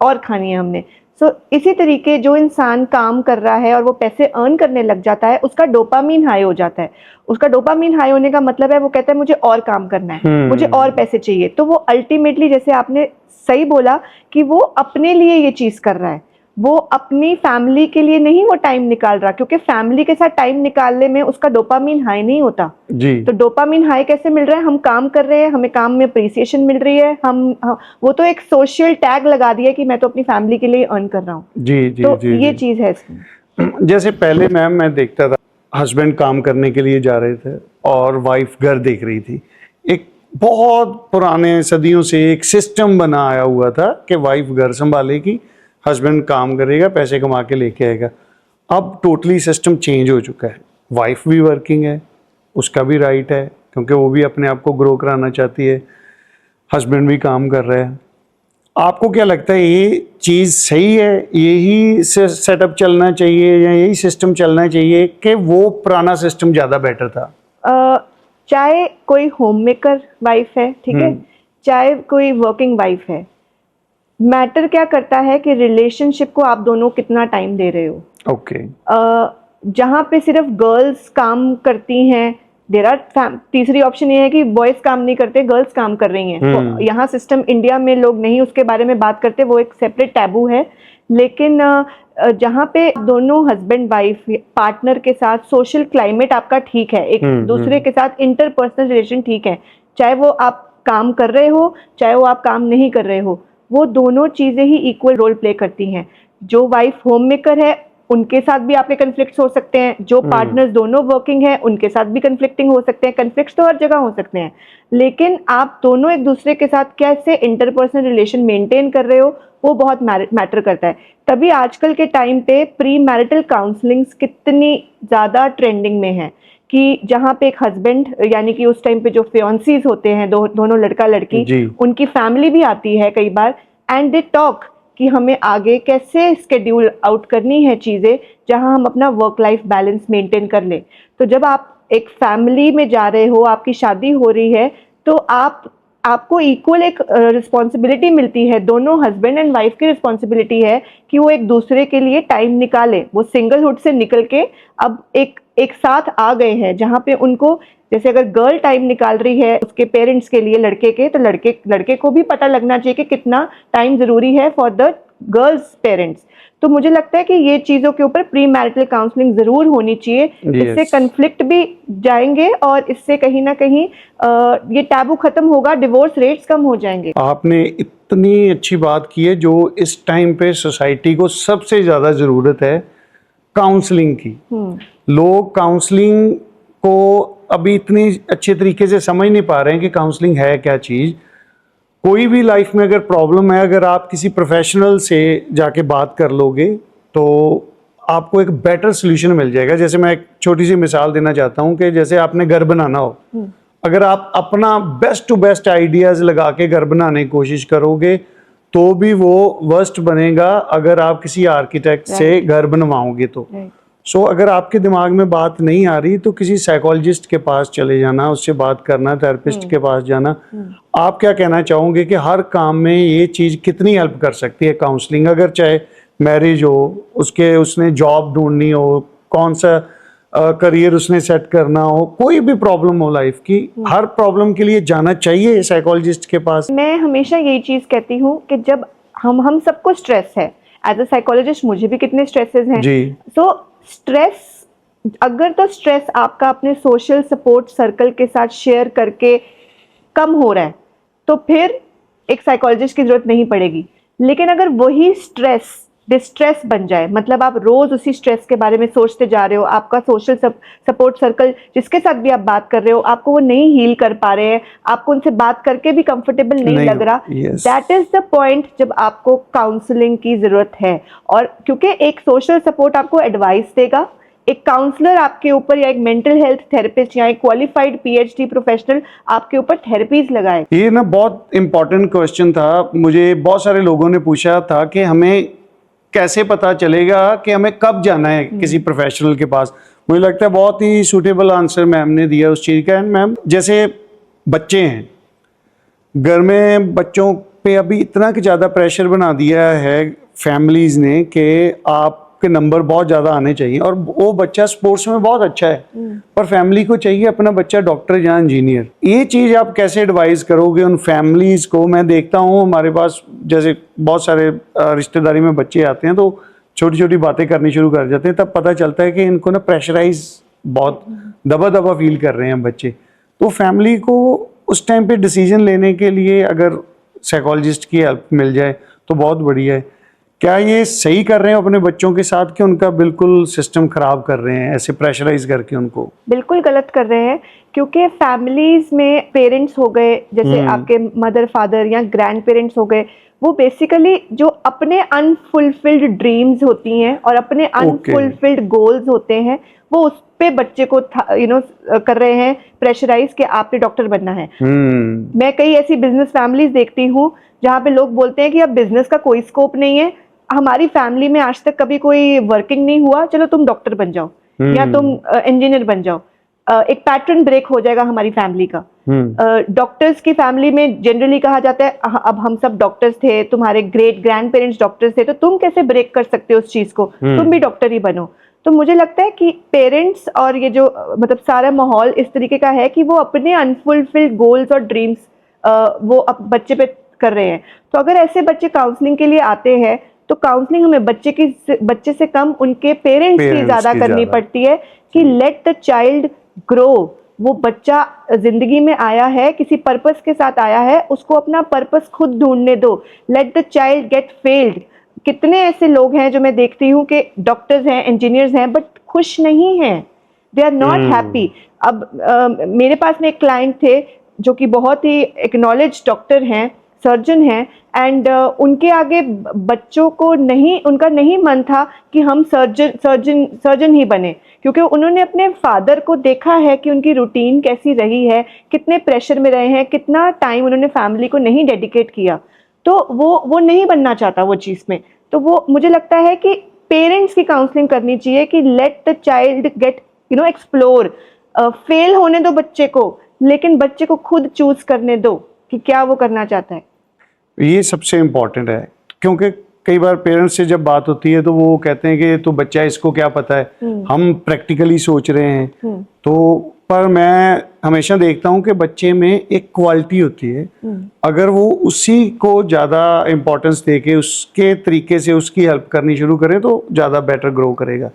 और खानी है हमने। सो इसी तरीके जो इंसान काम कर रहा है और वो पैसे अर्न करने लग जाता है, उसका डोपामीन हाई हो जाता है। उसका डोपामीन हाई होने का मतलब है वो कहता है मुझे और काम करना है, मुझे और पैसे चाहिए। तो वो अल्टीमेटली, जैसे आपने सही बोला कि वो अपने लिए ये चीज कर रहा है, वो अपनी फैमिली के लिए नहीं वो टाइम निकाल रहा, क्योंकि फैमिली के साथ टाइम निकालने में उसका डोपामीन हाई नहीं होता जी। तो डोपामीन हाई कैसे मिल रहा है? हम काम कर रहे हैं, हमें काम में अप्रिसिएशन मिल रही है, वो तो एक सोशल टैग लगा दिया कि मैं तो अपनी फैमिली के लिए अर्न कर रहा हूँ। जी जी तो जी ये जी। चीज है इसमें। जैसे पहले मैम मैं देखता था हस्बैंड काम करने के लिए जा रहे थे और वाइफ घर देख रही थी। एक बहुत पुराने सदियों से एक सिस्टम बना आया हुआ था कि वाइफ घर संभालेगी, हस्बैंड काम करेगा, पैसे कमा के लेके आएगा। अब टोटली सिस्टम चेंज हो चुका है, वाइफ भी वर्किंग है, उसका भी राइट है क्योंकि वो भी अपने आप को ग्रो कराना चाहती है, हस्बैंड भी काम कर रहा है। आपको क्या लगता है ये चीज़ सही है, यही सेटअप चलना चाहिए या यही सिस्टम चलना चाहिए कि वो पुराना सिस्टम ज़्यादा बेटर था? चाहे कोई होम मेकर वाइफ है, ठीक है, चाहे कोई वर्किंग वाइफ है, मैटर क्या करता है कि रिलेशनशिप को आप दोनों कितना टाइम दे रहे हो। ओके। जहाँ पे सिर्फ गर्ल्स काम करती हैं, देर आर तीसरी ऑप्शन ये है कि बॉयज काम नहीं करते, गर्ल्स काम कर रही हैं। तो यहाँ सिस्टम इंडिया में लोग नहीं उसके बारे में बात करते, वो एक सेपरेट टैबू है। लेकिन जहाँ पे दोनों हस्बैंड वाइफ पार्टनर के साथ सोशल क्लाइमेट आपका ठीक है, एक दूसरे के साथ इंटरपर्सनल रिलेशन ठीक है, चाहे वो आप काम कर रहे हो चाहे वो आप काम नहीं कर रहे हो, वो दोनों चीजें ही इक्वल रोल प्ले करती हैं। जो वाइफ होम मेकर है उनके साथ भी आपके कन्फ्लिक्ट्स हो सकते हैं, जो पार्टनर्स दोनों वर्किंग है उनके साथ भी कन्फ्लिक्टिंग हो सकते हैं। कन्फ्लिक्ट्स तो हर जगह हो सकते हैं, लेकिन आप दोनों एक दूसरे के साथ कैसे इंटरपर्सनल रिलेशन मेंटेन कर रहे हो वो बहुत मैटर करता है। तभी आजकल के टाइम पे प्री मैरिटल काउंसलिंग्स कितनी ज्यादा ट्रेंडिंग में है कि जहाँ पे एक हस्बैंड यानी कि उस टाइम पे जो फियांसीज होते हैं, दोनों लड़का लड़की, उनकी फैमिली भी आती है कई बार, एंड दे टॉक कि हमें आगे कैसे स्केड्यूल आउट करनी है चीज़ें जहां हम अपना वर्क लाइफ बैलेंस मेंटेन कर ले। तो जब आप एक फैमिली में जा रहे हो, आपकी शादी हो रही है, तो आपको इक्वल एक रिस्पॉन्सिबिलिटी मिलती है, दोनों हस्बैंड एंड वाइफ की रिस्पॉन्सिबिलिटी है कि वो एक दूसरे के लिए टाइम निकाले। वो सिंगलहुड से निकल के अब एक साथ आ गए हैं जहाँ पे उनको, जैसे अगर गर्ल टाइम निकाल रही है उसके पेरेंट्स के लिए लड़के के, तो लड़के को भी पता लगना चाहिए कि कितना टाइम जरूरी है फॉर द गर्ल्स पेरेंट्स। तो मुझे लगता है कि ये चीजों के ऊपर प्री मैरिटल काउंसलिंग जरूर होनी चाहिए। इससे कंफ्लिक्ट भी जाएंगे और इससे कहीं ना कहीं ये टैबू खत्म होगा, डिवोर्स रेट्स कम हो जाएंगे। आपने इतनी अच्छी बात की है, जो इस टाइम पे सोसाइटी को सबसे ज्यादा जरूरत है काउंसलिंग की। लोग काउंसलिंग को अभी इतनी अच्छे तरीके से समझ नहीं पा रहे हैं कि काउंसलिंग है क्या चीज़। कोई भी लाइफ में अगर प्रॉब्लम है, अगर आप किसी प्रोफेशनल से जाके बात कर लोगे तो आपको एक बेटर सोल्यूशन मिल जाएगा। जैसे मैं एक छोटी सी मिसाल देना चाहता हूँ कि जैसे आपने घर बनाना हो, अगर आप अपना बेस्ट टू बेस्ट आइडियाज़ लगा के घर बनाने की कोशिश करोगे तो भी वो वर्स्ट बनेगा अगर आप किसी आर्किटेक्ट से घर बनवाओगे तो। सो अगर आपके दिमाग में बात नहीं आ रही तो किसी साइकोलॉजिस्ट के पास चले जाना, उससे बात करना, थेरेपिस्ट के पास जाना। आप क्या कहना चाहोगे कि हर काम में ये चीज़ कितनी हेल्प कर सकती है काउंसलिंग? अगर चाहे मैरिज हो, उसने जॉब ढूंढनी हो, कौन सा करियर उसने सेट करना हो, कोई भी प्रॉब्लम हो लाइफ की, हर प्रॉब्लम के लिए जाना चाहिए साइकोलॉजिस्ट के पास। मैं हमेशा यही चीज़ कहती हूँ कि जब हम सबको स्ट्रेस है, एज अ साइकोलॉजिस्ट मुझे भी कितने स्ट्रेसेस हैं। जी। सो स्ट्रेस अगर तो स्ट्रेस आपका अपने सोशल सपोर्ट सर्कल के साथ शेयर करके कम हो रहा है तो फिर एक साइकोलॉजिस्ट की जरूरत नहीं पड़ेगी। लेकिन अगर वही स्ट्रेस डिस्ट्रेस बन जाए, मतलब आप रोज उसी स्ट्रेस के बारे में सोचते जा रहे हो, आपका सोशल सपोर्ट सर्कल जिसके साथ भी आप बात कर रहे हो आपको वो नहीं हील कर पा रहे हैं, आपको उनसे बात करके भी कंफर्टेबल नहीं लग रहा, दैट इज द पॉइंट जब आपको काउंसलिंग की जरूरत है। और क्योंकि एक सोशल सपोर्ट आपको एडवाइस देगा, एक काउंसलर आपके ऊपर या एक मेंटल हेल्थ थेरेपिस्ट या एक क्वालिफाइड पीएचडी प्रोफेशनल आपके ऊपर थेरेपीज लगाए। ये ना बहुत इंपॉर्टेंट क्वेश्चन था, मुझे बहुत सारे लोगों ने पूछा था कि हमें कैसे पता चलेगा कि हमें कब जाना है किसी प्रोफेशनल के पास। मुझे लगता है बहुत ही सूटेबल आंसर मैम ने दिया उस चीज़ का। एंड मैम, जैसे बच्चे हैं घर में, बच्चों पे अभी इतना कि ज़्यादा प्रेशर बना दिया है फैमिलीज़ ने कि आपके नंबर बहुत ज़्यादा आने चाहिए, और वो बच्चा स्पोर्ट्स में बहुत अच्छा है पर फैमिली को चाहिए अपना बच्चा डॉक्टर या इंजीनियर। ये चीज़ आप कैसे एडवाइस करोगे उन फैमिलीज़ को? मैं देखता हूँ हमारे पास जैसे बहुत सारे रिश्तेदारी में बच्चे आते हैं तो छोटी छोटी बातें करनी शुरू कर जाते हैं, तब पता चलता है कि इनको ना प्रेशराइज बहुत दबा दबा फील कर रहे हैं बच्चे। तो फैमिली को उस टाइम पे डिसीजन लेने के लिए अगर साइकोलॉजिस्ट की हेल्प मिल जाए तो बहुत बढ़िया है। क्या ये सही कर रहे हैं अपने बच्चों के साथ कि उनका बिल्कुल सिस्टम खराब कर रहे हैं ऐसे प्रेशराइज करके उनको? बिल्कुल गलत कर रहे हैं, क्योंकि फैमिलीज में पेरेंट्स हो गए, जैसे आपके मदर फादर या ग्रैंड पेरेंट्स हो गए, वो बेसिकली जो अपने अनफुलफिल्ड ड्रीम्स होती हैं और अपने अनफुलफिल्ड गोल्स होते हैं वो उस पे बच्चे को कर रहे हैं प्रेशराइज कि आपने डॉक्टर बनना है। मैं कई ऐसी बिजनेस फैमिलीज देखती हूँ जहाँ पे लोग बोलते हैं कि अब बिजनेस का कोई स्कोप नहीं है, हमारी फैमिली में आज तक कभी कोई वर्किंग नहीं हुआ, चलो तुम डॉक्टर बन जाओ या तुम इंजीनियर बन जाओ। एक पैटर्न ब्रेक हो जाएगा हमारी फैमिली का। डॉक्टर्स की फैमिली में जनरली कहा जाता है अब हम सब डॉक्टर्स थे, तुम्हारे ग्रेट ग्रैंड पेरेंट्स डॉक्टर्स थे, तो तुम कैसे ब्रेक कर सकते हो उस चीज को, तुम भी डॉक्टर ही बनो। तो मुझे लगता है कि पेरेंट्स और ये जो मतलब सारा माहौल इस तरीके का है कि वो अपने अनफुलफिल्ड गोल्स और ड्रीम्स वो बच्चे पे कर रहे हैं। तो अगर ऐसे बच्चे काउंसलिंग के लिए आते हैं तो काउंसलिंग हमें बच्चे से कम उनके पेरेंट्स की ज्यादा करनी पड़ती है कि लेट द चाइल्ड ग्रो। वो बच्चा जिंदगी में आया है, किसी पर्पस के साथ आया है, उसको अपना पर्पस खुद ढूंढने दो। Let the child gate failed. कितने ऐसे लोग हैं जो मैं देखती हूँ कि डॉक्टर्स हैं, इंजीनियर्स हैं, बट खुश नहीं हैं, दे आर नॉट हैप्पी। अब मेरे पास में एक क्लाइंट थे जो कि बहुत ही एक्नॉलेज डॉक्टर हैं, सर्जन हैं, एंड उनके आगे बच्चों को नहीं, उनका नहीं मन था कि हम सर्जन ही बने, क्योंकि उन्होंने अपने फादर को देखा है कि उनकी रूटीन कैसी रही है, कितने प्रेशर में रहे हैं, कितना टाइम उन्होंने फैमिली को नहीं डेडिकेट किया, तो वो नहीं बनना चाहता वो चीज़ में। तो वो मुझे लगता है कि पेरेंट्स की काउंसलिंग करनी चाहिए कि let the child gate explore. Fail होने दो बच्चे को, लेकिन बच्चे को खुद चूज करने दो कि क्या वो करना चाहता है। ये सबसे इम्पोर्टेंट है, क्योंकि कई बार पेरेंट्स से जब बात होती है तो वो कहते हैं कि तो बच्चा इसको क्या पता है, हम प्रैक्टिकली सोच रहे हैं। तो पर मैं हमेशा देखता हूँ कि बच्चे में एक क्वालिटी होती है, अगर वो उसी को ज़्यादा इम्पोर्टेंस दे के उसके तरीके से उसकी हेल्प करनी शुरू करें तो ज़्यादा बेटर ग्रो करेगा।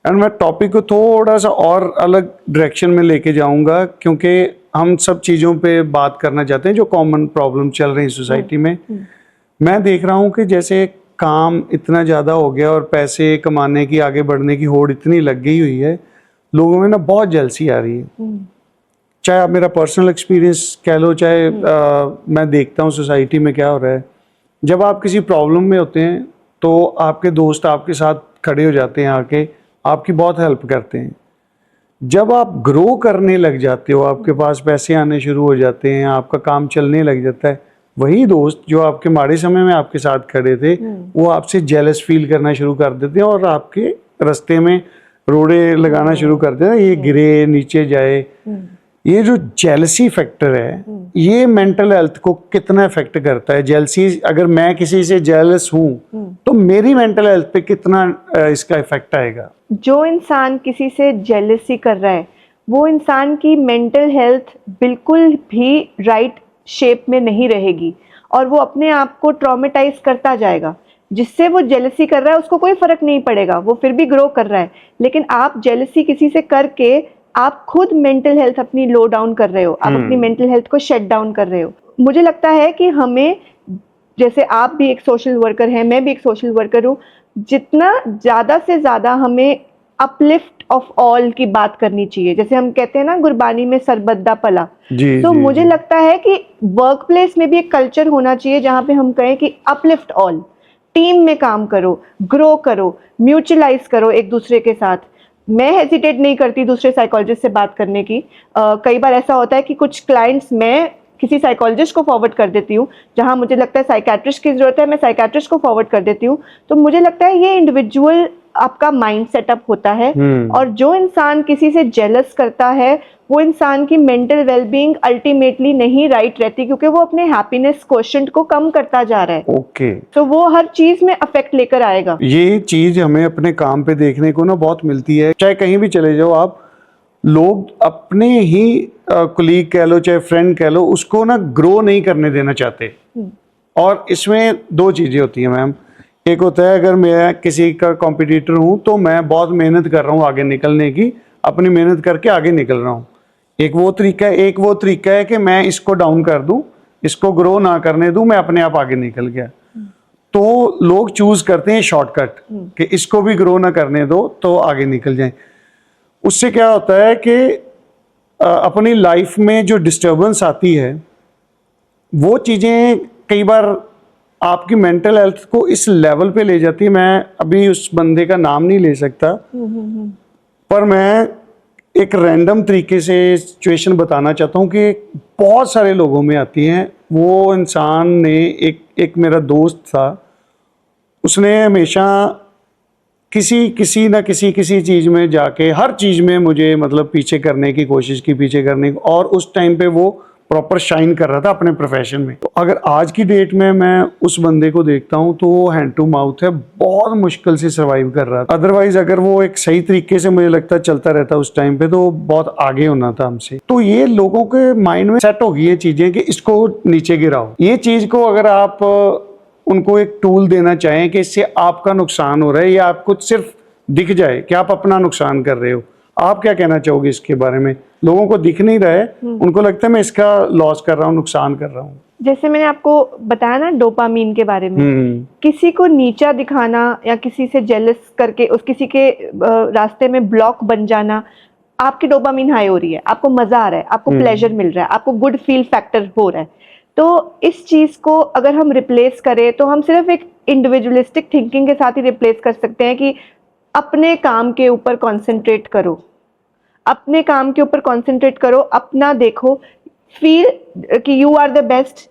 एंड मैं टॉपिक को थोड़ा सा और अलग डायरेक्शन में लेके जाऊंगा, क्योंकि हम सब चीज़ों पे बात करना चाहते हैं जो कॉमन प्रॉब्लम चल रही है सोसाइटी में। मैं देख रहा हूँ कि जैसे काम इतना ज़्यादा हो गया और पैसे कमाने की, आगे बढ़ने की होड़ इतनी लग गई हुई है, लोगों में ना बहुत जेलसी आ रही है। चाहे आप मेरा पर्सनल एक्सपीरियंस कह लो, चाहे मैं देखता हूँ सोसाइटी में क्या हो रहा है। जब आप किसी प्रॉब्लम में होते हैं तो आपके दोस्त आपके साथ खड़े हो जाते हैं, आके आपकी बहुत हेल्प करते हैं। जब आप ग्रो करने लग जाते हो, आपके पास पैसे आने शुरू हो जाते हैं, आपका काम चलने लग जाता है, वही दोस्त जो आपके माड़े समय में आपके साथ खड़े थे वो आपसे जेलस फील करना शुरू कर देते हैं और आपके रास्ते में रोड़े लगाना शुरू कर देते हैं, ये गिरे नीचे जाए। ये जो जेलसी फैक्टर है ये मेंटल हेल्थ को कितना इफेक्ट करता है? जेलसी, अगर मैं किसी से जेलस हूँ तो मेरी मेंटल हेल्थ पे कितना इसका इफेक्ट आएगा? जो इंसान किसी से जेलसी कर रहा है वो इंसान की मेंटल हेल्थ बिल्कुल भी राइट शेप में नहीं रहेगी और वो अपने आप को ट्रॉमेटाइज करता जाएगा। जिससे वो जेलसी कर रहा है उसको कोई फर्क नहीं पड़ेगा, वो फिर भी ग्रो कर रहा है। लेकिन आप जेलसी किसी से करके आप खुद मेंटल हेल्थ अपनी लो डाउन कर रहे हो, आप अपनी मेंटल हेल्थ को शट डाउन कर रहे हो। मुझे लगता है कि हमें, जैसे आप भी एक सोशल वर्कर हैं, मैं भी एक सोशल वर्कर हूँ, जितना ज़्यादा से ज़्यादा हमें अपलिफ्ट ऑफ ऑल की बात करनी चाहिए। जैसे हम कहते हैं ना गुरबानी में सरबद्दा पला, जी, तो जी, मुझे जी। लगता है कि वर्क प्लेस में भी एक कल्चर होना चाहिए जहाँ पे हम कहें कि अपलिफ्ट ऑल, टीम में काम करो, ग्रो करो, म्यूचुअलाइज करो एक दूसरे के साथ। मैं हेजिटेट नहीं करती दूसरे साइकोलॉजिस्ट से बात करने की। कई बार ऐसा होता है कि कुछ क्लाइंट्स मैं किसी साइकोलॉजिस्ट को फॉरवर्ड कर देती हूँ, जहाँ मुझे लगता है साइकेट्रिस्ट की ज़रूरत है, मैं साइकेट्रिस्ट को फॉरवर्ड कर देती हूँ। तो मुझे लगता है ये इंडिविजुअल आपका माइंड सेटअप होता है, और जो इंसान किसी से जेलस करता है वो इंसान की मेंटल वेलबींग अल्टीमेटली नहीं राइट रहती, क्योंकि वो अपने हैप्पीनेस क्वोशेंट को कम करता जा रहा है। ओके। तो वो हर चीज में अफेक्ट लेकर आएगा। ये चीज हमें अपने काम पे देखने को ना बहुत मिलती है, चाहे कहीं भी चले जाओ आप, लोग अपने ही कुलीग कह लो चाहे फ्रेंड कह लो, उसको ना ग्रो नहीं करने देना चाहते। और इसमें दो चीज़ें होती हैं मैम। एक होता है अगर मैं किसी का कॉम्पिटिटर हूँ तो मैं बहुत मेहनत कर रहा हूँ आगे निकलने की, अपनी मेहनत करके आगे निकल रहा हूँ। एक वो तरीका है कि मैं इसको डाउन कर दूँ, इसको ग्रो ना करने दूँ, मैं अपने आप आगे निकल गया। तो लोग चूज करते हैं शॉर्टकट कि इसको भी ग्रो ना करने दो तो आगे निकल जाएं। उससे क्या होता है कि अपनी लाइफ में जो डिस्टर्बेंस आती है वो चीज़ें कई बार आपकी मेंटल हेल्थ को इस लेवल पे ले जाती है। मैं अभी उस बंदे का नाम नहीं ले सकता, पर मैं एक रैंडम तरीके से सिचुएशन बताना चाहता हूँ कि बहुत सारे लोगों में आती हैं। वो इंसान ने एक मेरा दोस्त था, उसने हमेशा किसी चीज़ में जाके हर चीज़ में मुझे मतलब पीछे करने की कोशिश की, और उस टाइम पे वो प्रॉपर शाइन कर रहा था अपने प्रोफेशन में। तो अगर आज की डेट में मैं उस बंदे को देखता हूँ तो वो हैंड टू माउथ है, बहुत मुश्किल से सर्वाइव कर रहा था। अदरवाइज अगर वो एक सही तरीके से मुझे लगता चलता रहता उस टाइम पे तो बहुत आगे होना था हमसे। तो ये लोगों के माइंड में सेट हो गई ये चीज़ें कि इसको नीचे गिराओ। ये चीज़ को अगर आप उनको एक टूल देना चाहें कि इससे आपका नुकसान हो रहा है या आपको सिर्फ दिख जाए कि आप अपना नुकसान कर रहे हो, आप क्या कहना चाहोगे इसके बारे में? लोगों को दिख नहीं रहा है, उनको लगता है मैं इसका लॉस कर रहा हूँ, नुकसान कर रहा हूँ। जैसे मैंने आपको बताया ना डोपामीन के बारे में, किसी को नीचा दिखाना या किसी से जेलस करके उस किसी के रास्ते में ब्लॉक बन जाना, आपकी डोपामीन हाई हो रही है, आपको मजा आ रहा है, आपको प्लेजर मिल रहा है, आपको गुड फील फैक्टर हो रहा है। तो इस चीज को अगर हम रिप्लेस करें तो हम सिर्फ एक इंडिविजुअलिस्टिक थिंकिंग के साथ ही रिप्लेस कर सकते हैं कि अपने काम के ऊपर कॉन्सेंट्रेट करो, अपने काम के ऊपर कॉन्सेंट्रेट करो, अपना देखो, फील कि यू आर द बेस्ट।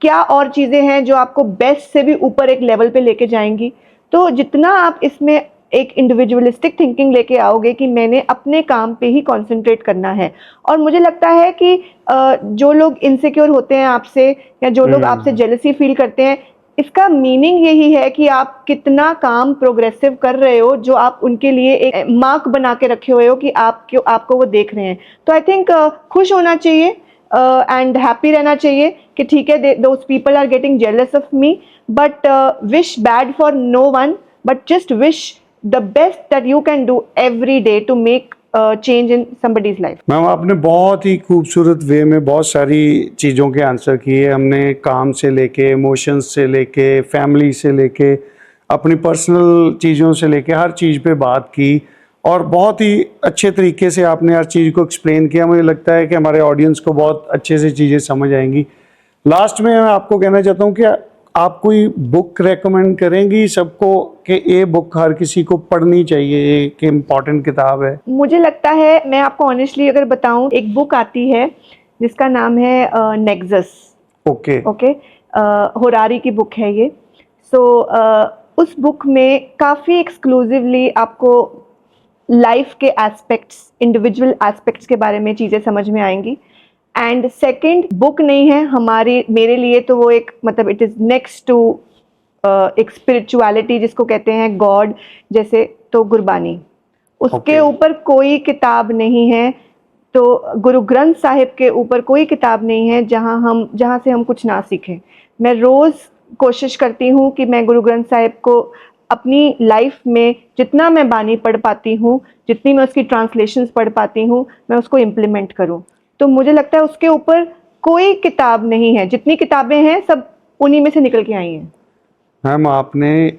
क्या और चीजें हैं जो आपको बेस्ट से भी ऊपर एक लेवल पे लेके जाएंगी। तो जितना आप इसमें एक इंडिविजुअलिस्टिक थिंकिंग लेके आओगे कि मैंने अपने काम पे ही कॉन्सेंट्रेट करना है, और मुझे लगता है कि जो लोग इनसिक्योर होते हैं आपसे या जो लोग आपसे जेलसी फील करते हैं, इसका मीनिंग यही है कि आप कितना काम प्रोग्रेसिव कर रहे हो, जो आप उनके लिए एक मार्क बना के रखे हुए हो कि आपको वो देख रहे हैं। तो आई थिंक खुश होना चाहिए एंड हैप्पी रहना चाहिए कि ठीक है, those people are getting jealous of me, but wish bad for no one, but just wish the best that you can do every day to make change in somebody's life. Ma'am आपने बहुत ही खूबसूरत वे में बहुत सारी चीज़ों के answer किए। हमने काम से लेके, इमोशंस से लेके, फैमिली से लेके, अपनी पर्सनल चीज़ों से लेके हर चीज़ पे बात की, और बहुत ही अच्छे तरीके से आपने हर चीज़ को एक्सप्लेन किया। मुझे लगता है कि हमारे ऑडियंस को बहुत अच्छे से चीज़ें समझ आएंगी। लास्ट में मैं आपको कहना चाहता हूँ कि आप कोई बुक रेकमेंड करेंगी सबको कि ये बुक हर किसी को पढ़नी चाहिए, एक इम्पॉर्टेंट किताब है? मुझे लगता है, मैं आपको ऑनेस्टली अगर बताऊं, एक बुक आती है जिसका नाम है नेक्सस। ओके ओके, होरारी की बुक है ये। सो उस बुक में काफ़ी एक्सक्लूसिवली आपको लाइफ के एस्पेक्ट्स, इंडिविजुअल एस्पेक्ट्स के बारे में चीज़ें समझ में आएंगी। एंड सेकंड, बुक नहीं है मेरे लिए तो वो एक मतलब इट इज़ नेक्स्ट टू एक स्पिरिचुअलिटी जिसको कहते हैं गॉड जैसे, तो गुरबानी, उसके ऊपर कोई किताब नहीं है। तो गुरु ग्रंथ साहिब के ऊपर कोई किताब नहीं है जहाँ से हम कुछ ना सीखें। मैं रोज़ कोशिश करती हूँ कि मैं गुरु ग्रंथ साहिब को अपनी लाइफ में जितना मैं बानी पढ़ पाती हूँ, जितनी मैं उसकी ट्रांसलेशंस पढ़ पाती हूँ, मैं उसको इम्प्लीमेंट करूँ। तो मुझे लगता है उसके ऊपर कोई किताब नहीं है, जितनी किताबें हैं सब उन्हीं में से निकल के आई हैं। मैम आपने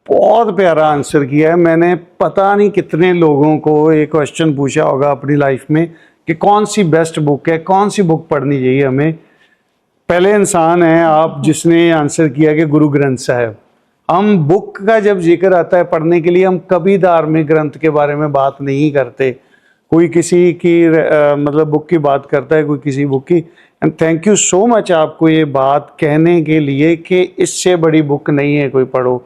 बहुत प्यारा आंसर किया है। मैंने पता नहीं कितने लोगों को ये क्वेश्चन पूछा होगा अपनी लाइफ में कि कौन सी बेस्ट बुक है, कौन सी बुक पढ़नी चाहिए हमें। पहले इंसान हैं आप जिसने आंसर किया कि गुरु ग्रंथ साहिब। हम बुक का जब जिक्र आता है पढ़ने के लिए, हम कभी धार्मिक ग्रंथ के बारे में बात नहीं करते। कोई किसी की मतलब बुक की बात करता है, कोई किसी बुक की। And thank you so much आपको ये बात कहने के लिए कि इससे बड़ी बुक नहीं है कोई, पढ़ो।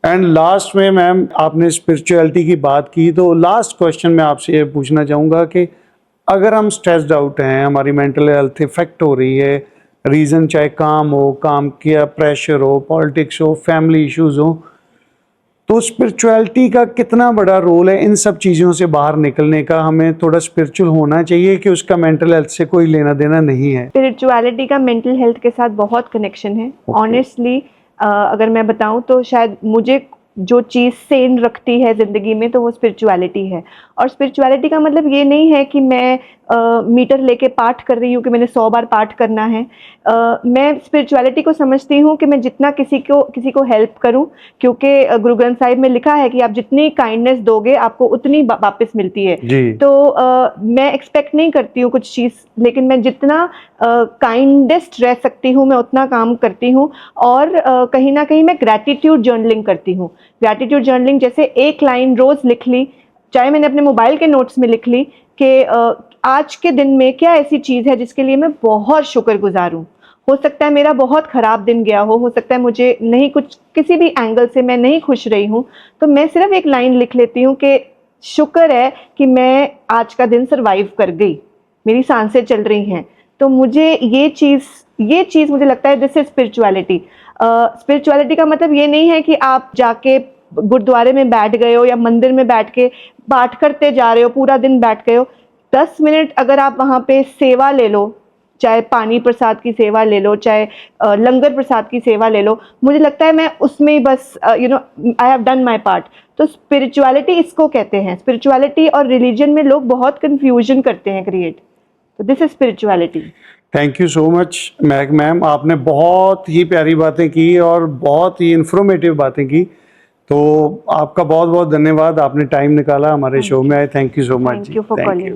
एंड लास्ट में मैम आपने स्पिरिचुअलिटी की बात की, तो लास्ट क्वेश्चन मैं आपसे ये पूछना चाहूँगा कि अगर हम स्ट्रेस्ड आउट हैं, हमारी मेंटल हेल्थ इफेक्ट हो रही है, रीज़न चाहे काम हो, काम का प्रेशर हो, पॉलिटिक्स हो, फैमिली इश्यूज हो, तो स्पिरिचुअलिटी का कितना बड़ा रोल है इन सब चीज़ों से बाहर निकलने का? हमें थोड़ा स्पिरिचुअल होना चाहिए कि उसका मेंटल हेल्थ से कोई लेना देना नहीं है? स्पिरिचुअलिटी का मेंटल हेल्थ के साथ बहुत कनेक्शन है। ऑनेस्टली अगर मैं बताऊं तो शायद मुझे जो चीज़ सेन रखती है ज़िंदगी में तो वो स्पिरिचुअलिटी है। और स्पिरिचुअलिटी का मतलब ये नहीं है कि मैं मीटर लेके पाठ कर रही हूँ कि मैंने 100 बार पाठ करना है। मैं स्पिरिचुअलिटी को समझती हूँ कि मैं जितना किसी को हेल्प करूँ, क्योंकि गुरु ग्रंथ साहिब में लिखा है कि आप जितनी काइंडनेस दोगे आपको उतनी वापस मिलती है। तो मैं एक्सपेक्ट नहीं करती हूँ कुछ चीज़, लेकिन मैं जितना काइंडेस्ट रह सकती हूँ मैं उतना काम करती हूँ। और कहीं ना कहीं मैं ग्रैटिट्यूड जर्नलिंग करती हूँ। ग्रैटिट्यूड जर्नलिंग जैसे एक लाइन रोज़ लिख ली, चाहे मैंने अपने मोबाइल के नोट्स में लिख ली कि आज के दिन में क्या ऐसी चीज़ है जिसके लिए मैं बहुत शुक्रगुजार हूँ। हो सकता है मेरा बहुत ख़राब दिन गया हो सकता है मुझे नहीं, कुछ किसी भी एंगल से मैं नहीं खुश रही हूँ, तो मैं सिर्फ एक लाइन लिख लेती हूँ कि शुक्र है कि मैं आज का दिन सरवाइव कर गई, मेरी सांसें चल रही हैं। तो मुझे ये चीज़ मुझे लगता है दिस इज स्पिरिचुअलिटी। स्पिरिचुअलिटी का मतलब ये नहीं है कि आप जाके गुरुद्वारे में बैठ गए हो या मंदिर में बैठ के पाठ करते जा रहे हो, पूरा दिन बैठ गए हो। 10 मिनट अगर आप वहाँ पे सेवा ले लो, चाहे पानी प्रसाद की सेवा ले लो, चाहे लंगर प्रसाद की सेवा ले लो, मुझे लगता है मैं उसमें ही बस I have done my part. तो स्पिरिचुअलिटी इसको कहते हैं। स्पिरिचुअलिटी और रिलीजन में लोग बहुत कंफ्यूजन करते हैं क्रिएट। तो this is spirituality. Thank you so much Mahak ma'am, आपने बहुत ही प्यारी बातें की और बहुत ही इंफॉर्मेटिव बातें की। तो आपका बहुत बहुत धन्यवाद, आपने टाइम निकाला हमारे शो में आए। Thank you so much. Thank you for calling.